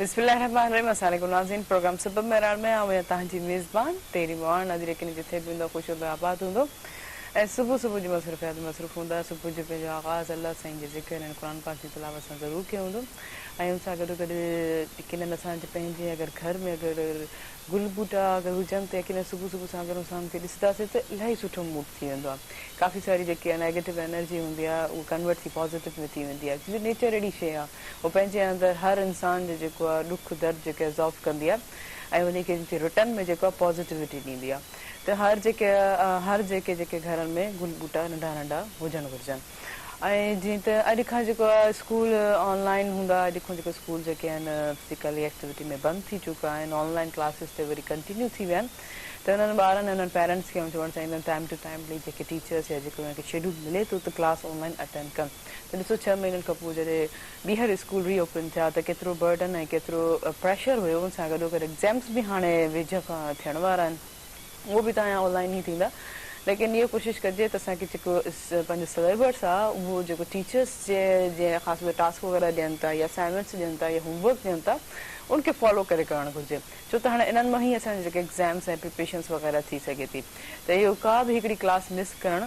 बिस्मिल्लाहिर्रहमानिर्रहीम। अस्सलाम वालेकुम नाज़रीन, प्रोग्राम सबब मेरान में आऊं तव्हांजी मेज़बान तेरी मोहन नदीर किन जिथे भी हूंदो ख़ुशि हूंदो आबाद हूंदो ऐं सुबुह सुबुह जी मसरूफ़ियात मसरूफ़ हूंदा। सुबुह जो पंहिंजो आगाज़ अल्लाह साईं जे ज़िक्र ऐं क़ुरान पाक जी तिलावत सां ज़रूरु कयो हूंदो। ऐं उन सां गॾु गॾु यकीनन असांजे पंहिंजे अगरि घर में अगरि गुल ॿूटा अगरि हुजनि त यकीनन सुबुह सुबुह सां अगरि असां उनखे ॾिसंदासीं त इलाही सुठो मूड थी वेंदो आहे। काफ़ी सारी जेकी आहे नेगेटिव एनर्जी हूंदी आहे उहा कन्वर्ट थी पॉज़िटिव में थी वेंदी आहे, क्योंकि नेचर अहिड़ी शइ आहे उहो पंहिंजे अंदरि हर इंसान जो जेको आहे ॾुख दर्द जेके एज़ॉर्व कंदी आहे ऐं उनखे रिटर्न में जेको आहे पॉज़िटिविटी ॾींदी आहे। त हर जेके घरनि में गुल ॿूटा नंढा नंढा हुजणु घुरिजनि। ऐं जीअं त अॼु खां जेको आहे स्कूल ऑनलाइन हूंदा, अॼु खां जेको स्कूल जेके आहिनि फिज़िकली एक्टिविटी में बंदि थी चुका आहिनि, ऑनलाइन क्लासिस ते वरी कंटिन्यू थी विया आहिनि। त उन्हनि ॿारनि उन्हनि पेरेंट्स खे चवणु चाहींदा टाइम टू टाइम जेके टीचर्स या जेको उनखे शेड्यूल मिले थो त क्लास ऑनलाइन अटेंड कनि। त ॾिसो 6 महीननि खां पोइ जॾहिं ॿीहर स्कूल रीओपन थिया त केतिरो बर्डन ऐं केतिरो प्रेशर हुयो। उन सां गॾो गॾु एग्ज़ाम्स बि हाणे वेझ खां थियण वारा आहिनि, उहो बि तव्हांजा ऑनलाइन ई थींदा। लेकिन इहो कोशिशि कजे त असांखे जेको पंहिंजो सिलेबस आहे उहो जेको टीचर्स जे जीअं ख़ासि करे टास्क वग़ैरह ॾियनि था या असाइनमेंट्स ॾियनि था या होमवर्क ॾियनि था उनखे फॉलो करे करणु घुरिजे। छो त हाणे इन्हनि मां ई असांजे जेके एग्ज़ाम्स ऐं प्रिपरेशन्स वग़ैरह थी सघे थी। त इहो का बि हिकिड़ी क्लास मिस करणु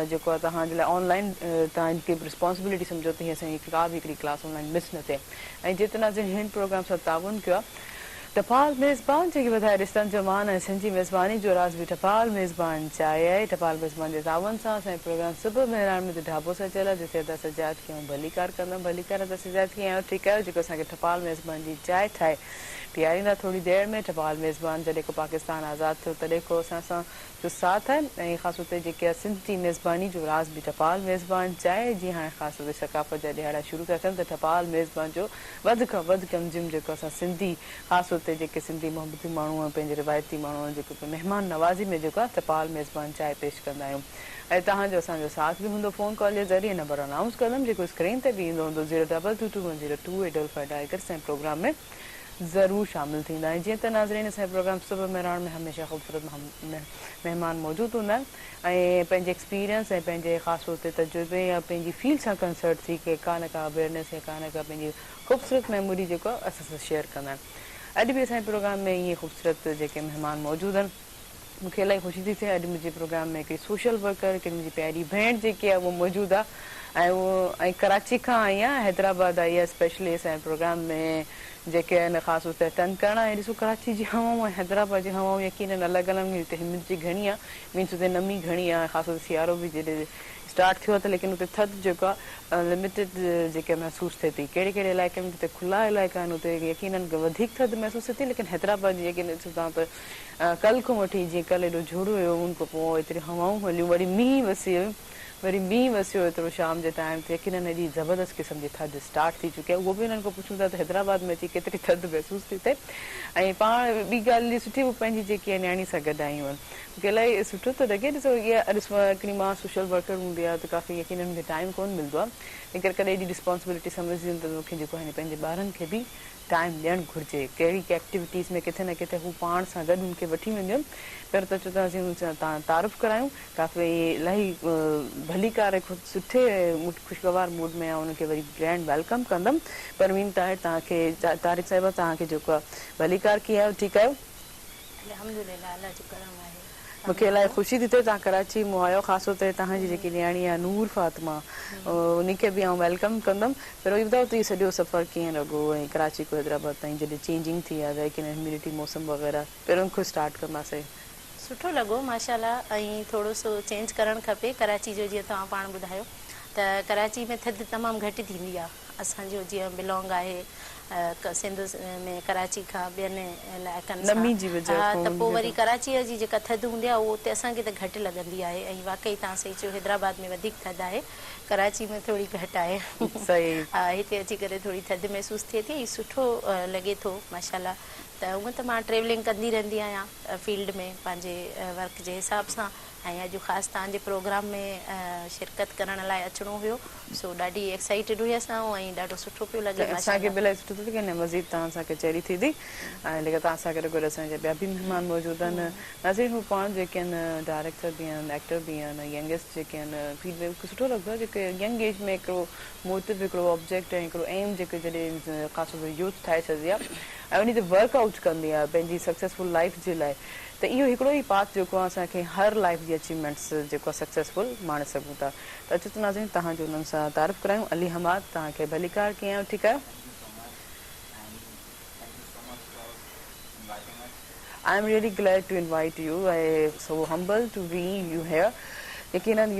जेको आहे तव्हांजे लाइ ऑनलाइन तव्हांखे रिस्पॉन्सिबिलिटी सम्झो त हीअं असांजी का बि हिकिड़ी क्लास ऑनलाइन मिस न थिए। ऐं जेतिरा हिन प्रोग्राम सां ताउन कयो आहे टपाल मेज़बान जेके वधाए रिश्तनि जो मान ऐं सिंधी मेज़बानी जो राज़ बि टपाल मेज़बान चाहे आहे। टपाल मेज़बान जे ताउन सां असांजो प्रोग्राम सुबुह मेरान में ढाबो सजियल आहे जिते अदा सजाद खे भलीकार कंदमि। भलीकार अदा सजाद खे आहियो ठीकु आहे जेको असांखे टपाल मेज़बान जी चांहि ठाहे पीआरींदा थोरी देरि में। टपाल मेज़बान जॾहिं को पाकिस्तान आज़ादु थियो तॾहिं को असां सां जो साथ आहे। ऐं ख़ासि तौर ते जेके आहे सिंधी मेज़बानी जो राज़ बि टपाल मेज़बान चाहे। जीअं हाणे ख़ासि तौर ते सकाफ़त जा ॾियारा शुरू था थियनि त टपाल मेज़बान जो वधि खां वधि कंज़्यूम जेको असां सिंधी ख़ासि तौर ते जेके सिंधी मोहबती माण्हू आहिनि पंहिंजे रिवायती माण्हू आहिनि जेको महिमान नवाज़ी में जेको आहे टपाल मेज़बान चांहि पेश कंदा आहियूं। ऐं तव्हांजो असांजो साथ बि हूंदो फ़ोन कॉल जे ज़रिए। नंबर अनाउंस कंदमि जेको स्क्रीन ते बि ईंदो हूंदो 022210285 डायल करे असांजे प्रोग्राम में ज़रूरु शामिलु थींदा। ऐं जीअं त नाज़रीन असांजे प्रोग्राम सुबुह मेरान में हमेशह ख़ूबसूरत महिमान मौजूदु हूंदा आहिनि ऐं पंहिंजे एक्सपीरियंस ऐं पंहिंजे ख़ासि तौर ते तजुर्बे या पंहिंजी फील्ड सां कंसर्ट थी के का न का अवेयरनेस या का न का पंहिंजी ख़ूबसूरत मेमोरी जेको आहे असां सां शेयर कंदा आहिनि। अॼु बि असांजे प्रोग्राम में ईअं ख़ूबसूरत जेके महिमान मौजूदु आहिनि। मूंखे इलाही ख़ुशी थी थिए अॼु मुंहिंजे प्रोग्राम में हिकिड़ी सोशल वर्कर हिकिड़ी मुंहिंजी प्यारी भेण जेकी आहे उहा मौजूदु आहे ऐं उहो कराची खां आई आहे, हैदराबाद आई आहे स्पेशली असांजे प्रोग्राम में जेके आहिनि ख़ासि तौर ते अटेंड करणु। ऐं ॾिसो कराची जी हवाऊं ऐं हैदराबाद जी हवाऊं यकीननि अलॻि अलॻि हिते ह्यूमिडिटी घणी आहे, मीन्स हुते नमी घणी आहे। ख़ासि तौर ते सियारो बि जॾहिं स्टार्ट थियो आहे त लेकिन हुते थधि जेको आहे लिमिटेड जेके महसूसु थिए थी। कहिड़े कहिड़े इलाइक़े में हुते खुला इलाइक़ा आहिनि हुते यकीननि वधीक थधि महसूसु थिए थी। लेकिन हैदराबाद जी यकीन ॾिसो तव्हां त कल्ह खां वठी जीअं कल्ह एॾो झुड़ हुयो उन खां पोइ एतिरी हवाऊं हलियूं, वरी मींहुं वसियो एतिरो शाम जे टाइम ते यकीननि एॾी ज़बरदस्त क़िस्म जी थधि स्टार्ट थी चुकी आहे। उहो बि हिननि खां पुछूं था त हैदराबाद में अची केतिरी थधि महसूसु थी थिए। ऐं पाण ॿी ॻाल्हि सुठी उहा पंहिंजी जेकी आहे न्याणी सां गॾु आयूं आहिनि। मूंखे इलाही सुठो थो लॻे। ॾिसो इहा हिकिड़ी मां सोशल वर्कर हूंदी आहे त काफ़ी यकीननि मूंखे टाइम कोन मिलंदो आहे, लेकिन कॾहिं एॾी रिस्पॉन्सिबिलिटी सम्झंदी त मूंखे जेको आहे पंहिंजे ॿारनि खे बि टाइम ॾियणु घुरिजे। कहिड़ी एक्टिविटीज़ में किथे न किथे हू पाण सां गॾु हुनखे वठी वेंदियूं आहिनि। पहिरियों त चओ था असीं तव्हां तारीफ़ करायूं काफ़ी इलाही भलीकार सुठे ख़ुशगवार मूड में आहे उनखे वरी ग्रैंड वेलकम कंदमि। परवीन ताहिर तव्हांखे तारिक साहिबा तव्हांखे जेको आहे भलीकार कीअं आहियो, ठीकु आहियो? अल्हम्दुलिल्लाह अल्लाह जो करम आहे। मूंखे इलाही ख़ुशी थी थिए तव्हां कराची मां आहियो। ख़ासि तौर ते तव्हांजी जेकी न्याणी आहे नूर फातिमा उनखे बि आउं वेलकम कंदमि। पहिरियों इहो ॿुधायो त इहो सॼो सफ़र कीअं लॻो ऐं कराची खां हैदराबाद ताईं जॾहिं चेंजिंग थी आहे लेकिन ह्यूमिडिटी मौसम वग़ैरह पहिरियों खां स्टार्ट कंदासीं। सुठो लॻो माशाल्लाह। ऐं थोरो सो चेंज करणु खपे कराची जो। जीअं तव्हां पाण ॿुधायो त कराची में थधि तमामु घटि थींदी आहे। असांजो जीअं बिलोंग आहे सिंध में कराची खां ॿियनि इलाइक़नि सां, हा त पोइ वरी कराचीअ जी जेका थधि हूंदी आहे उहो उते असांखे त घटि लॻंदी आहे। ऐं वाक़ई तव्हां सही चयो हैदराबाद में वधीक थधि आहे, कराची में थोरी घटि आहे। हा हिते अची करे थोरी थधि महसूसु थिए थी। ऐं सुठो लॻे थो माशाल्लाह। त हूअं त मां ट्रेवलिंग कंदी रहंदी आहियां फील्ड में पंहिंजे वर्क जे हिसाब सां। ऐं अॼु ख़ासि तव्हांजे प्रोग्राम में शिरकत करण लाइ अचिणो हुयो, सो ॾाढी एक्साइटेड हुई असां। ऐं ऐं ॾाढो सुठो पियो लॻे असांखे बि इलाही सुठो थो लॻे न मज़ीद तव्हां सां कचहरी थींदी ऐं लेकिन तव्हां सां गॾु गॾु असांजा ॿिया बि महिमान मौजूदु आहिनि नाज़रीन हू पाण जेके आहिनि डायरेक्टर बि आहिनि एक्टर बि आहिनि यंगेस्ट जेके आहिनि फीडबैक सुठो लॻंदो आहे जेके यंग एज में हिकिड़ो मोटिव हिकिड़ो ऑब्जेक्ट ऐं हिकिड़ो एम जेके जॾहिं ख़ासि तौर ते यूथ ठाहे छॾंदी आहे ऐं उन ते वर्कआउट कंदी आहे पंहिंजी सक्सेसफुल लाइफ जे लाइ त इहो हिकिड़ो ई पाथ जेको आहे असांखे हर लाइफ जी अचीवमेंट्स जेको आहे सक्सेसफुल माणे सघूं था त अचो त नाज़रीन तव्हांजो उन्हनि सां तारीफ़ करायूं अली हमाद तव्हांखे भलीकार कीअं आहियो ठीकु आहियो I am really glad to invite you. I am so humble to be you here. यकीनन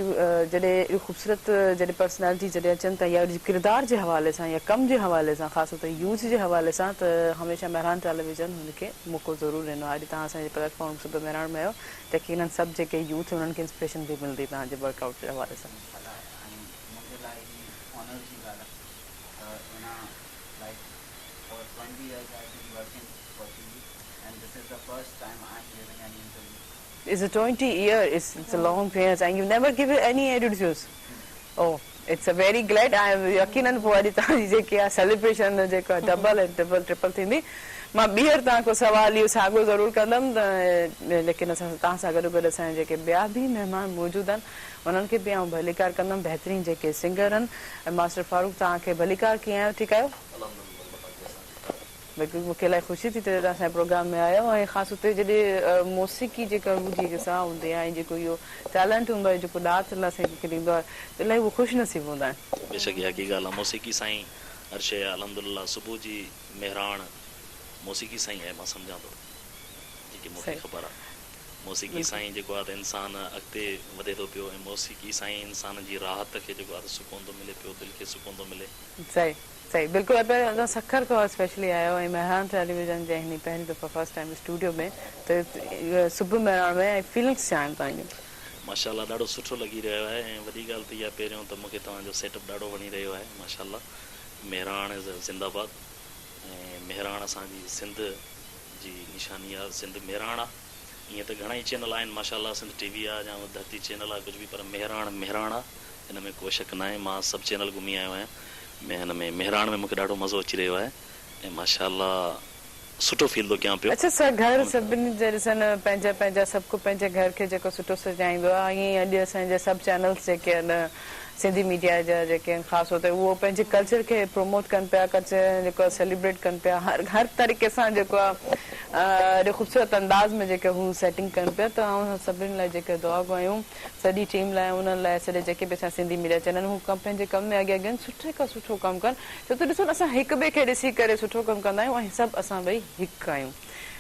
जॾहिं इहो ख़ूबसूरत जॾहिं पर्सनैलिटी जॾहिं अचनि था या किरदार जे हवाले सां या कम जे हवाले सां ख़ासि तौर ते यूथ जे हवाले सां त हमेशह मेहरान टेलीविज़न हुनखे मौक़ो ज़रूरु ॾिनो आहे अॼु तव्हां असांजे प्लेटफॉर्म सुबुह मेहरान में आहियो त यकीनन सभु जेके यूथ उन्हनि खे इंस्पिरेशन बि मिलंदी तव्हांजे वर्कआउट जे हवाले सां It's a 20 year, it's a long period and you never give it any interviews. Oh, it's a very glad. I am यकीनन पोइ अॼु तव्हांजी जेकी आहे सेलिब्रेशन जेको आहे डबल ऐं ट्रिपल थींदी मां ॿीहर तव्हांखां सवाल इहो साॻियो ज़रूरु कंदमि त लेकिन असां तव्हां सां गॾु गॾु असांजा जेके ॿिया बि महिमान मौजूदु आहिनि उन्हनि खे बि आउं भलीकार कंदमि बहितरीन जेके सिंगर आहिनि ऐं मास्टर फारूक तव्हांखे भलीकार कीअं आहियो ठीकु आहियो बिल्कुलु मूंखे इलाही ख़ुशी थी थिए असांजे प्रोग्राम में आयो ऐं ख़ासि हुते जॾहिं मौसीक़ी जेका मुंहिंजी साह हूंदी आहे ऐं जेको इहो टैलेंट हूंदो आहे जेको ॾात असांखे ॾींदो आहे त इलाही उहो ख़ुशनसीब हूंदा आहिनि बेशक इहा की ॻाल्हि आहे मौसीक़ी साईं हर शइ अल्हम्दुलिल्लाह सुबुह जी मेहरान मौसीक़ी साईं आहे मां सम्झां थो जेकी मूंखे ख़बर आहे मौसीक़ी साईं जेको आहे त इंसान अॻिते वधे थो पियो ऐं मौसीक़ी साईं इंसान जी राहत खे जेको आहे सुकून थो मिले पियो दिलि खे सुकून थो मिले सही सही बिल्कुलु असां सखर खां स्पेशली आयो ऐं मेहरान टेलीविज़न जे हिन पहिरीं दफ़ा फर्स्ट टाइम स्टूडियो में त सुबुह मेहरान में ऐं फीलिंग्स छा आहिनि तव्हांजूं माशाअल्लाह ॾाढो सुठो लॻी रहियो आहे ऐं वॾी ॻाल्हि त इहा पहिरियों त मूंखे तव्हांजो सेटअप ॾाढो वणी रहियो आहे माशाअल्लाह मेहरान ज़िंदाबाद ऐं मेहरान असांजी सिंध जी निशानी आहे सिंध मेहरान आहे ईअं त घणा ई चैनल आहिनि माशाअल्लाह सिंध टीवी आहे या धरती चैनल आहे कुझु बि पर मेहरान आहे हिन में को शक न आहे मां सभु चैनल घुमी आयो आहियां हिन में मेहरान में मूंखे ॾाढो मज़ो अची रहियो आहे ऐं माशाअल्लाह सुठो फील थो कयां पियो अच्छा घर सभिनी जे ॾिसनि पंहिंजा पंहिंजा सभु को पंहिंजे घर खे जेको सुठो सजाईंदो आहे ईअं अॼु असांजा सभु चैनल्स जेके आहिनि सिंधी मीडिया जा जेके आहिनि ख़ासि तौर ते उहो पंहिंजे कल्चर खे प्रमोट कनि पिया कल्चर जेको आहे सेलिब्रेट कनि पिया हर तरीक़े सां जेको आहे ॾाढे ख़ूबसूरत अंदाज़ में जेके हू सेटिंग कनि पिया त ऐं सभिनी लाइ जेके दुआ कयूं सॼी टीम लाइ उन्हनि लाइ सॼे जेके बि असां सिंधी मीडिया चैनल हू कमु पंहिंजे कम में अॻियां अॻियां सुठे खां सुठो कमु कनि छो त ॾिसो असां हिक ॿिए खे ॾिसी करे सुठो कमु कंदा आहियूं ऐं सभु असां ॿई हिकु आहियूं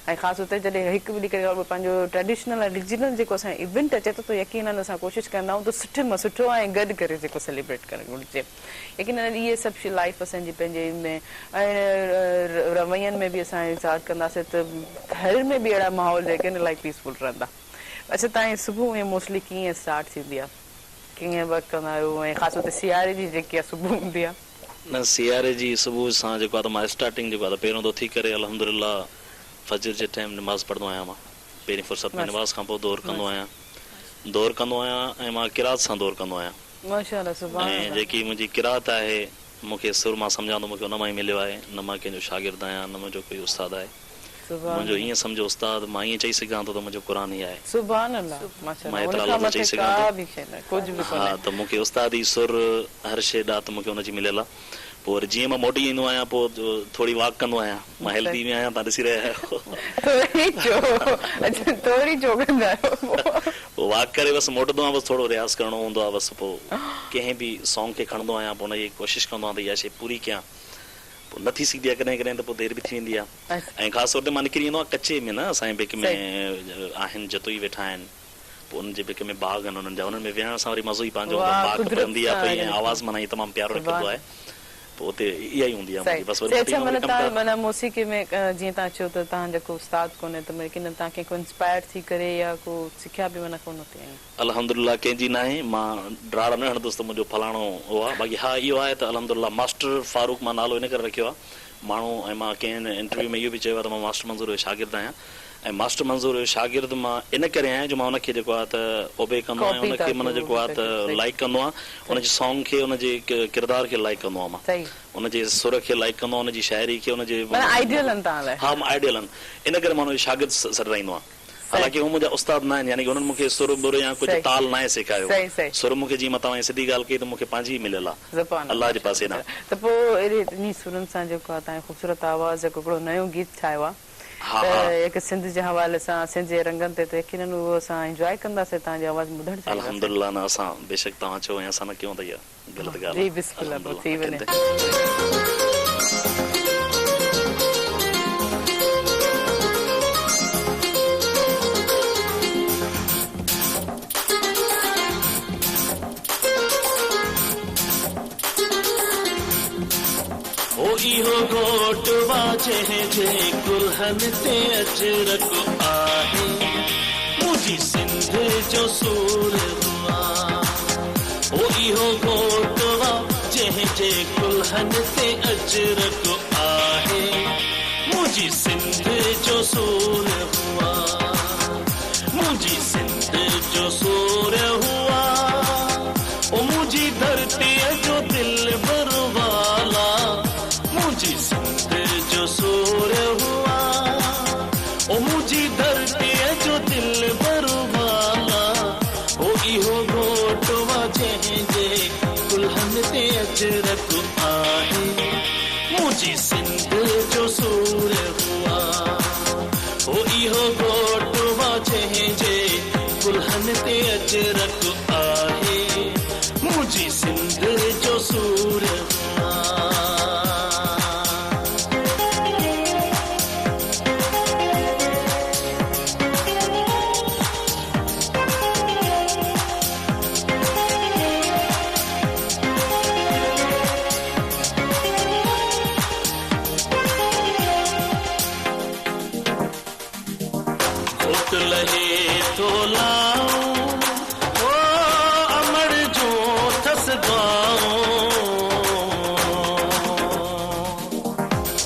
ऐं ख़ासि तौर ते जॾहिं हिकु ॿिली करे पंहिंजो ट्रेडिशनल ऐं रिजिनल जेको असांजो इवेंट अचे थो त यकीनन असां कोशिशि कंदा आहियूं त सुठे मां सुठो ऐं गॾु करे जेको सेलिब्रेट करणु घुरिजे यकीनन इहे सभु लाइफ असांजी पंहिंजे में ऐं रवैयनि में बि असां वीचार कंदासीं त घर में बि अहिड़ा माहौल जेके आहिनि इलाही पीसफुल रहंदा अच्छा तव्हांजी सुबुह ईअं मोस्टली कीअं स्टार्ट थींदी आहे कीअं वर्क कंदा आहियो ऐं ख़ासि तौर ते सियारे जी जेकी आहे सुबुह हूंदी आहे न सियारे जी सुबुह सां जेको आहे त मां स्टार्टिंग जेको आहे त पहिरियों थो थी करे अल्हम्दुलिल्लाह फजर जे टाइम निमाज़ पढ़ंदो आहियां मां पहिरीं फ़ुर्सत में निमाज़ खां पोइ दौर कंदो आहियां ऐं मां किरात सां दौर कंदो आहियां माशाअल्लाह ऐं जेकी मुंहिंजी किरात आहे मूंखे सुर मां सम्झां थो मूंखे उन मां ई मिलियो आहे न मां कंहिंजो शागिर्द आहियां न मुंहिंजो कोई उस्ताद आहे मुंहिंजो ईअं सम्झो उस्ताद मां ईअं चई सघां थो त मुंहिंजो क़ुरान ई आहे मां एतिरा लफ़्ज़ चई सघां थो हा त मूंखे उस्ताद ई सुर हर शइ ॾात मूंखे हुनजी मिलियल आहे पोइ वरी जीअं मां मोटी ईंदो आहियां पोइ थोरी वॉक कंदो आहियां मां हेल्दी में आहियां तव्हां ॾिसी रहिया आहियो वॉक करे बसि मोटंदो आहियां बसि थोरो रियाज़ करिणो हूंदो आहे बसि पोइ कंहिं बि सॉन्ग खे खणंदो आहियां पोइ हुनजी कोशिशि कंदो आहियां त इहा शइ पूरी कयां पोइ नथी सघंदी आहे कॾहिं कॾहिं त पोइ देरि बि थी वेंदी आहे ऐं ख़ासि तौर ते मां निकिरी वेंदो आहियां कचे में न असांजे बेक में आहिनि जतोई वेठा आहिनि पोइ उन्हनि जे बेक में बाग़ आहिनि उन्हनि जा उन्हनि में वेहण सां वरी मज़ो ई पंहिंजो बाग़ पवंदी आहे पई ऐं आवाज़ माना ईअं तमामु प्यारो निकिरंदो आहे पोइ उते इहा ई हूंदी आहे मौसीक़ी में जीअं तव्हां चयो त तव्हां जेको उस्ताद कोन्हे त लेकिन तव्हां कंहिंखो इंस्पायर थी करे या को सिखिया बि माना कोन थी अल्हम्दुलिल्लाह कंहिंजी न आहे मां ड्राड़ न हणंदुसि त मुंहिंजो फलाणो हो आहे बाक़ी हा इहो आहे त अल्हम्दुलिल्लाह मास्टर फारूक मां नालो इन करे रखियो आहे माण्हू ऐं मां कंहिं इंटरव्यू में इहो बि चयो आहे त मां मास्टर मंज़ूर जो शागिर्द आहियां ऐं मास्टर मंज़ूर शागिर्द मां इन करे आहियां जो मां उनखे जेको आहे त ओबे कंदो आहियां, उनखे माना जेको आहे त लाइक कंदो आहियां, उनजे सॉन्ग खे, उनजे किरदार खे लाइक कंदो आहियां मां, उनजे सुर खे लाइक कंदो आहियां, उनजी शाइरी खे, उनजे आइडियल आहिनि तव्हां लाइ। हा आइडियल आहिनि, इन करे मां उनजो शागिर्द सॾाईंदो आहियां। हालांकि हू मुंहिंजा उस्ताद न आहिनि, यानी कि हुननि मूंखे सुर बुर या कुझु ताल न आहे सेखारियो। सुर मूंखे जीअं मां तव्हां सिधी ॻाल्हि कई त मूंखे पंहिंजी ई मिलियल आहे अलाह जे पासे न। त पोइ इन सुरनि सां जेको आहे तव्हांजो ख़ूबसूरत आवाज़ जेको हिकिड़ो नयो गीत ठाहियो आहे, हिकु सिंध जे हवाले सां, सिंध जे रंगनि ते, त यकीनन उहो असां इंजॉय कंदासीं तव्हांजी आवाज़ ॿुधण। अल्हम्दुलिल्लाह न, असां बेशक तव्हां चओ ऐं असां न कयूं त इहा ग़लति ॻाल्हि जी, बिस्मिल्लाह थी वञे। इहो घोट वाजे जे कुल्हन ते अजरक आहे, मुंहिंजी सिंध जो सूर हुआ। ओ इहो घोट वाजे जे कुल्हन ते अजरक आहे, मुंहिंजी सिंध जो सूर हुआ, मुंहिंजी सिंध जो सूर हुआ। ओ मुंहिंजी धरती जो दिल बरवाला, मुंहिंजी सिंध जो सूर हुआ। ओ मुंहिंजी धरती जो दिल बरवाला, ओ इहो घोट वाजे जे कुल्हन ते अजरक आहे, मुंहिंजी सिंध जो सूर हुआ। ओ इहो घोट वाजे जे कुल्हन ते अजरक आहे, मुंहिंजी सिंध जो सूर हुआ। लहे तो लाओ ओ अमर जो थस गाओ,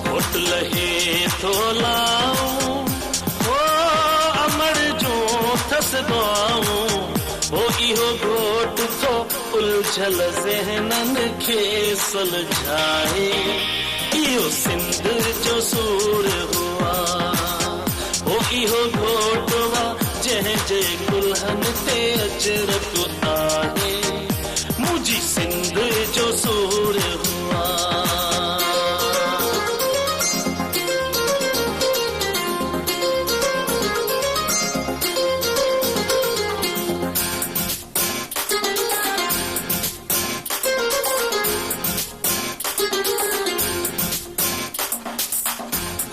घोट लहे तो लाओ ओ अमर जो थस गाओ। ओ इहो घोट तो उलझल ज़हनन खे सुलझाए, इहो सिंध जो सूर हुआ। ओ इहो घोट जे कुल्हन ते अजरक आहे, मुंहिंजी सिंध जो सूर हुआ।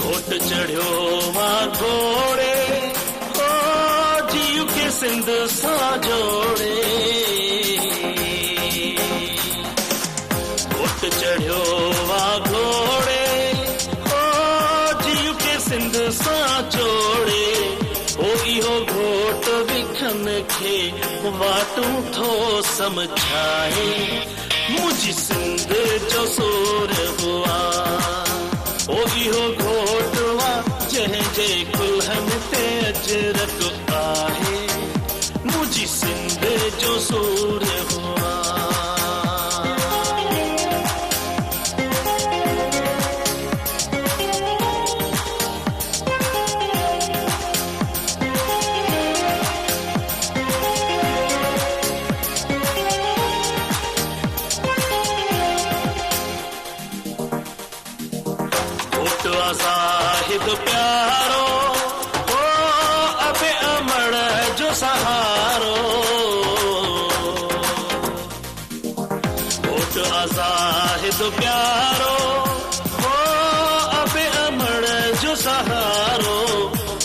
घोट चढ़ियो मां घोड़े, सिंध सां जोड़े। घोट चढ़ियो वा घोड़े, ओ जीव के सिंध सां जोड़े। ओ इहो घोट विखन खे वाटूं थो समझाए, मुंहिंजी सिंध जो सूर हुआ। ओ इहो घोट वा जंहिंजे कुल्हन ते अजरक आहे, मुंहिंजी सिंध जो सूर हुआ। घोट साहिब प्यारो, ओ अबे अमर जो सहारो। घोट आज़ाहिद प्यारो, ओ अबे अमर जो सहारो।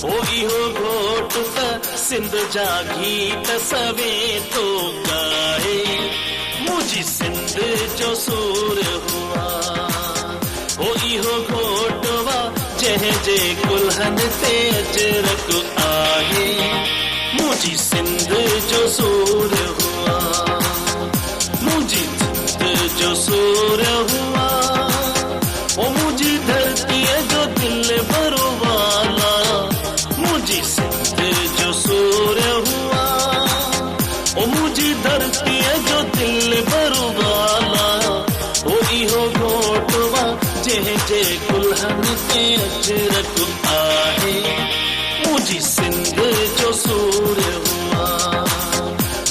ओ इहो घोट त सिंध जा गीत सवे तो गाए, मुंहिंजी सिंध जो सूर हुआ। ओ इहो घोट वा जंहिंजे कुल्हन ते अजरक आहे, मुंहिंजी सिंध जो सूर हुआ, मुंहिंजी सिंध जो सूर हुआ। ओ मुंहिंजी धरती जो दिल बरवाला, मुंहिंजी जंहिंजे गुलहन ते अजरक आहे मुंहिंजी सिंध जो सूर हुआ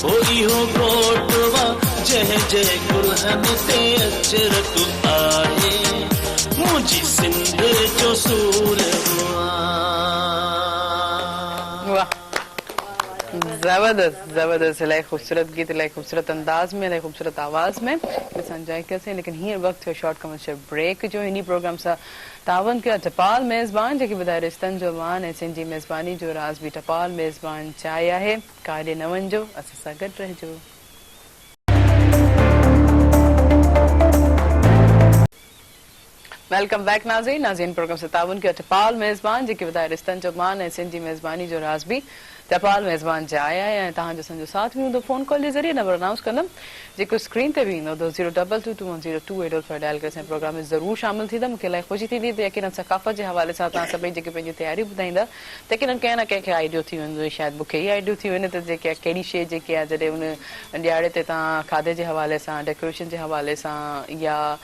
हो इहो घोट वा जंहिंजे गुलहन ते अजरक आहे मुंहिंजी सिंध जो सूर हुआ। जबरदस्त जबरदस्त, इलाही खूबसूरत गीत, इलाही खूबसूरत अंदाज में, इलाही खूबसूरत आवाज में संजय कैसे। लेकिन हींअर वक्त थियो शॉर्ट कमर्शियल ब्रेक जो। इन्हीं प्रोग्राम सां तावन कयो टपाल मेज़बान जेके ॿुधाए रिश्तनि जो मान ऐं सिंधी मेज़बानी जो राज़ बि टपाल मेज़बान चाहे आहे। काॾे न वञिजो, असां सां गॾु रहिजो। वेलकम बैक नाज़रीन। नाज़रीन प्रोग्राम से ताउन कयो टपाल मेज़बान जेके ॿुधाए रिश्तनि जो मान ऐं सिंधी मेज़बानी जो राज़ बि टपाल मेज़बान चाहे आहे। ऐं तव्हांजो असांजो साथ बि हूंदो फ़ोन कॉल जे ज़रिए। नंबर अनाउंस कंदमि जेको स्क्रीन ते बि ईंदो 022210285 डायल करे असांजे प्रोग्राम में ज़रूरु शामिल थींदा। मूंखे इलाही ख़ुशी थींदी त यकीनन सक़ाफ़त जे हवाले सां तव्हां सभई जेके पंहिंजी तयारी ॿुधाईंदा त यकीनन कंहिं न कंहिंखे आइडियो थी वेंदो। शायदि मूंखे ई आइडियो थी वञे त जेके कहिड़ी शइ जेकी आहे जॾहिं उन ॾियारे ते तव्हां खाधे जे हवाले सां, डेकोरेशन जे हवाले सां या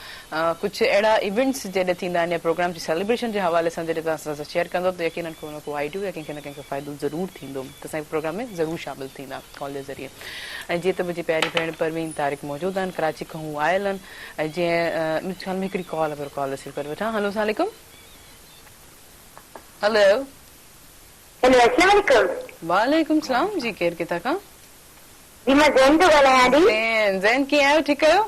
कुझु अहिड़ा इवेंट्स जॾहिं थींदा आहिनि या प्रोग्राम जी सेलिब्रेशन जे हवाले सां जॾहिं तव्हां असां सां शेयर कंदो त यकीनन को न को आइडियो या कंहिंखे न कंहिंखे फ़ाइदो ज़रूरु थींदो त असांजे प्रोग्राम में ज़रूरु शामिल थींदा कॉल जे ज़रिए। ऐं जीअं त मुंहिंजी प्यारी भेण परवीन तारिक मौजूदु आहिनि, कराची खां हू आयल आहिनि। ऐं जीअं मुंहिंजे ख़्याल में हिकिड़ी कॉल अगरि कॉल रिसीव करे वठां। हलो अस्सलाम वालेकुम। हेलो हेलो अस्सलाम वालेकुम। वालेकुम सलाम जी, केरु किथां खां? जी मां ज़ैन थो ॻाल्हायां दी। ज़ैन कीअं आहियो, ठीकु आहियो?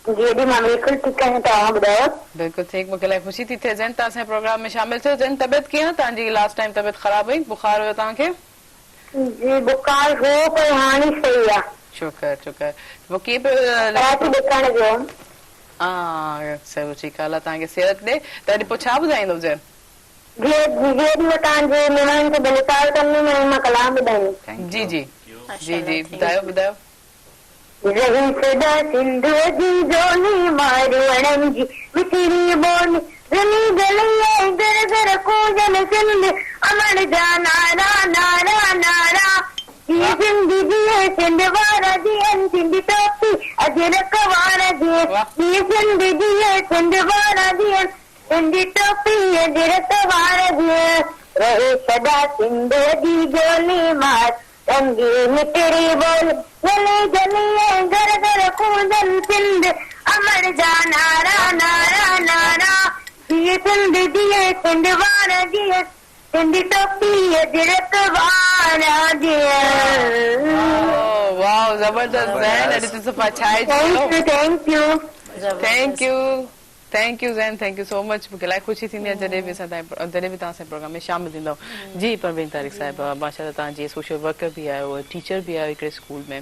जी दी मां बिल्कुलु ठीकु आहियां, तव्हां ॿुधायो? बिल्कुलु ठीकु, मूंखे इलाही ख़ुशी थी थिए ज़ैन तव्हां असांजे प्रोग्राम में शामिल थियो। ज़ैन तबियत कीअं आहे तव्हांजी? लास्ट टाइम तबियत ख़राबु हुई, बुखार हुयो तव्हांखे? जी बुखार हो पर हाणे सही आहे। शुक्र शुक्र। पोइ कीअं पियो कराची ॾिसण जो? हा सभु ठीकु आहे, अलाह तव्हांखे सिहत ॾे। त अॼु पोइ छा ॿुधाईंदव ज़ैन? जी तव्हांजे महिमान खे भले साल कंदमि मां कलाम ॿुधाईंदमि। जी जी जी जी ॿुधायो ॿुधायो। रही सदा सिंध जी जोनी मारवणनि जी मिठड़ी बोली ज़मी गली घर घर कूजन सिंध अमर जा नारा नारा नारा। ये सिंधी जिए सिंध वारा जियन सिंधी टोपी अजरक वारा जिए। ये सिंधी जिए सिंध वारा जियन सिंधी टोपी अजरक वारा जिए। रहे सदा सिंध जी जोली मार रंगी मिठड़ी बोल गली गली घर घर कूजन सिंध अमर जा नारा नारा नारा। ये सिंध जिए सिंध वारा जिए सिंधी टोपी अजरक वारा जिए। वाह जबरदस्त ज़ैन, अॼु त सफ़ा छाए चयो। Thank you thank you Zain, thank you so much. मूंखे इलाही ख़ुशी थींदी आहे जॾहिं बि तव्हां असांजे प्रोग्राम में शामिल थींदव। जी परवीन तारिक साहिबा, माशाल्लाह तव्हां जीअं सोशल वर्कर बि आहियो, टीचर बि आहियो हिकिड़े स्कूल में,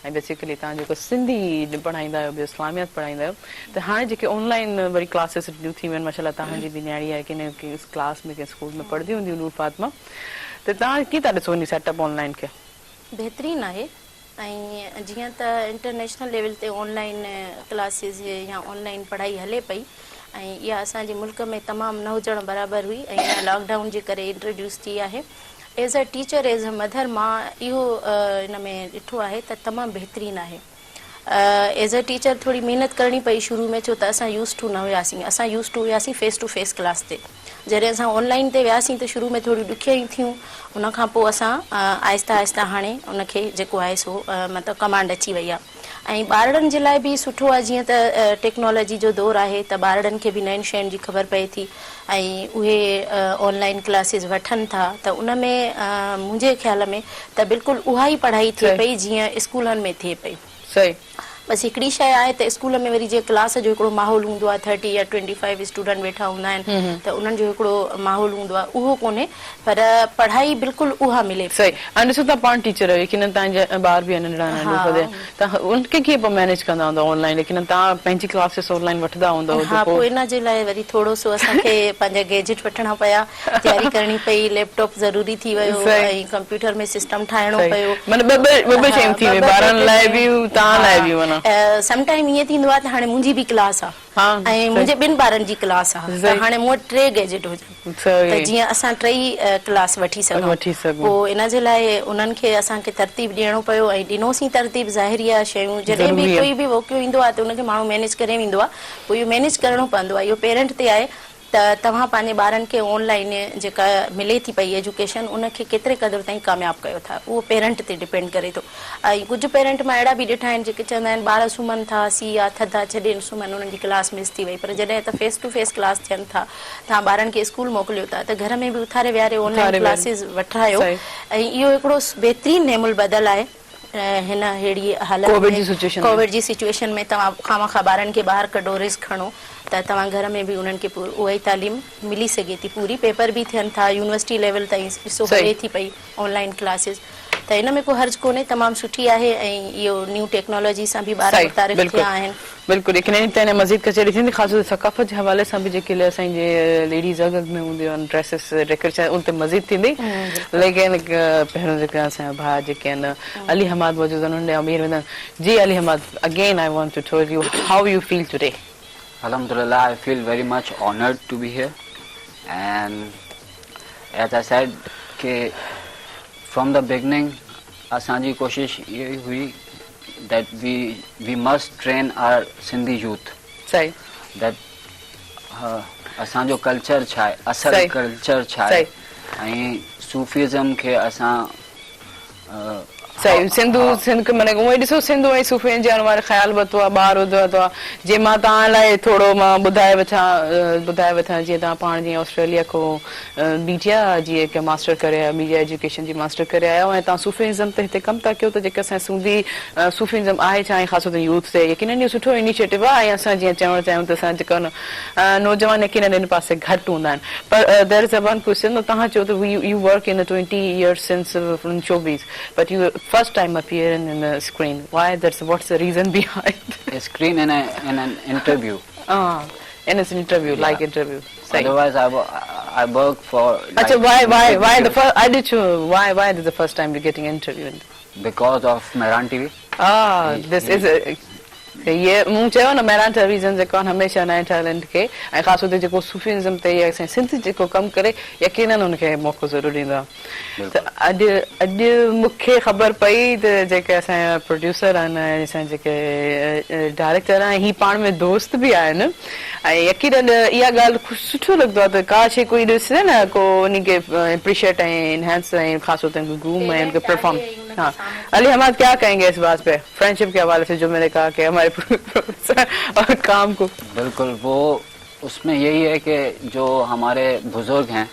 ऐं बेसिकली तव्हां जेको सिंधी पढ़ाईंदा आहियो, ॿियो इस्लामियत पढ़ाईंदा आहियो। त हाणे जेके ऑनलाइन वरी क्लासिस ॾियूं थी वियूं आहिनि, माशाल्लाह तव्हांजी बि न्याणी आहे की न कंहिं क्लास में कंहिं स्कूल में पढ़ंदी हूंदी नूर फातिमा, त तव्हां कीअं था ॾिसो इन सेटअप ऑनलाइन खे? बहितरीन आहे। ऐं जीअं त इंटरनेशनल लेवल ते ऑनलाइन क्लासिस या ऑनलाइन पढ़ाई हले पई ऐं इहा असांजे मुल्क में तमामु न हुजणु बराबरि हुई ऐं इहा लॉकडाउन जे करे इंट्रोड्यूस थी आहे। As a teacher as a mother मां इहो इन में ॾिठो आहे त तमामु बहितरीनु आहे। एज़ अ टीचर थोरी महिनत करणी पई शुरू में, छो त असां यूज़ टू न हुयासीं। असां यूज़ टू हुयासीं फेस टू फेस क्लास ते। जॾहिं असां ऑनलाइन ते वियासीं त शुरू में थोरियूं ॾुखियाई थियूं, उनखां पोइ असां आहिस्ता आहिस्ता हाणे उनखे जेको आहे सो मतिलबु कमांड अची वई आहे। ऐं ॿारनि जे लाइ बि सुठो आहे, जीअं त टेक्नोलॉजी जो दौरु आहे त ॿारनि खे बि नयुनि शयुनि जी ख़बर पए थी ऐं उहे ऑनलाइन क्लासिस वठनि था। त उन में मुंहिंजे ख़्याल में त बिल्कुलु उहा ई पढ़ाई थिए पई जीअं स्कूलनि में थिए पई। सही। बसि हिकिड़ी शइ आहे त स्कूल में वरी जीअं क्लास जो हिकिड़ो माहौल हूंदो आहे, 30 या 25 स्टूडेंट वेठा हूंदा आहिनि, त उन्हनि जो हिकिड़ो माहौल हूंदो आहे, उहो कोन्हे, पर पढ़ाई बिल्कुलु उहा मिले। सही। ऐं ॾिसो तव्हां पाण टीचर आहियो, लेकिन तव्हांजा ॿार बि नंढड़ा नंढड़ा, त उनखे कीअं पोइ मैनेज कंदा हूंदा ऑनलाइन, लेकिन तव्हां पंहिंजी क्लासिस ऑनलाइन वठंदा हूंदव? हा, पोइ इन जे लाइ वरी थोरो सो असांखे पंहिंजा गैजेट वठणा पिया, तयारी करणी पई, लैपटॉप ज़रूरी थी वियो ऐं कंप्यूटर में सिस्टम ठाहिणो पियो। ॿ शयूं थी वियूं, ॿारनि लाइ बि तव्हां लाइ बि। सम टाइम ईअं थींदो आहे त हाणे मुंहिंजी बि क्लास आहे ऐं मुंहिंजे ॿिनि ॿारनि जी क्लास आहे त हाणे मूं वटि 3 गैजेट हुजनि त जीअं असां 3 क्लास वठी सघूं पोइ इन जे लाइ उन्हनि खे असांखे तरतीब ॾियणो पियो ऐं ॾिनोसीं तरतीब ज़ाहिरी आहे शयूं जॾहिं बि कोई बि वोकियो ईंदो आहे त उनखे माण्हू मैनेज करे वेंदो आहे पोइ इहो मैनेज करिणो पवंदो आहे इहो पेरेंट ते आहे त तव्हां पंहिंजे ॿारनि खे ऑनलाइन जेका मिले थी पई एजुकेशन उनखे केतिरे क़दुरु ताईं कामयाबु कयो था उहो पेरेंट ते डिपेंड करे थो ऐं कुझु पेरेंट मां अहिड़ा बि ॾिठा आहिनि जेके चवंदा आहिनि ॿार सुम्हनि था सी आहे थधा छॾे सुम्हनि उन्हनि जी क्लास मिस थी वई पर जॾहिं त फेस टू फेस क्लास थियनि था तव्हां ॿारनि खे स्कूल मोकिलियो था त घर में बि उथारे विहारे ऑनलाइन क्लासिस वठायो ऐं इहो हिकिड़ो बहितरीनु नेमुल बदल आहे हिन अहिड़ी हालत कोविड जी सिचुएशन में तव्हां खामखा ॿारनि खे ॿाहिरि कढो रिस्क खणो त तव्हां घर में बि उन्हनि खे उहा ई तालीम मिली सघे थी पूरी पेपर बि थियनि था यूनिवर्सिटी लेवल ताईं ॾिसो हले थी पई ऑनलाइन क्लासिस त हिन में को हर्ज कोन्हे तमामु सुठी आहे ऐं इहो न्यू टेक्नोलॉजी सां बि ॿार मुतारिफ़ थिया आहिनि बिल्कुलु लेकिन मज़ीद कचहरी थींदी ख़ासि सक़ाफ़त जे हवाले सां बि जेके असांजे लेडीज़ अॻ में हूंदियूं आहिनि ड्रेसिस डेकोरेशन उन ते मज़ीद थींदी लेकिन पहिरियों जेके असांजा भाउ जेके आहिनि अली हमाद मौजूदु आहिनि उन अमीर वेंदा जी Ali Hamad again I want to tell you how you feel today Alhamdulillah, I feel very much honored to be here, and as I said, from the beginning, asanji koshish ye hui that we must train our Sindhi youth. Sahi. That asanjo culture chai, asal culture chai, and Sufism ke asan. सही सिंध माने उहे ॾिसो सिंध ऐं सूफ़ियुनि जे हवाले ख़्याल वरितो आहे ॿार वरितो आहे जे मां तव्हां लाइ थोरो मां ॿुधाए वठां जीअं तव्हां पाण जीअं ऑस्ट्रेलिया खां मीडिया जीअं की मास्टर करे आया मीडिया एजुकेशन जी मास्टर करे आया ऐं तव्हां सूफ़िज़म ते हिते कमु था कयो त जेके असांजी सिंधी सूफ़िज़म आहे छा ऐं ख़ासि तौर ते यूथ ते यकीनन इहो सुठो इनिशिएटिव आहे ऐं असां जीअं चवणु चाहियूं त असां जेका नौजवान यकीनन हिन पासे घटि हूंदा आहिनि पर देयर इज़ वन क्वेश्चन तव्हां चयो त U work in 20 years since showbiz but you first time appearing in a screen. Why? What's the reason behind? A screen in an interview. In an interview, like interview. Otherwise, I work for. Achha, why the first? I did you. Why is the first time you're getting interviewed? Because of Mehran TV. This is a. ये मूं चयो न मेरा television जेको आहे हमेशह नए talent खे ऐं ख़ासि तौर ते जेको सूफ़िज़म ते या असांजे सिंध जेको कमु करे यकीनन हुनखे मौक़ो ज़रूरु ॾींदो आहे त अॼु मूंखे ख़बर पई त जेके असांजा प्रोड्यूसर आहिनि असांजे जेके डायरेक्टर आहिनि ही पाण में दोस्त बि आहिनि ऐं यकीनन इहा ॻाल्हि सुठो लॻंदो आहे त का शइ कोई ॾिसे न को उनखे एप्रिशिएट ऐं इनहेंस ऐं ख़ासि तौर ते ग्रूम ऐं उनखे परफॉर्म हाँ अली हमाद क्या कहेंगे इस बात पे फ्रेंडशिप के हवाले से जो मैंने कहा कि हमारे और काम को बिल्कुल वो उसमें यही है कि जो हमारे बुजुर्ग हैं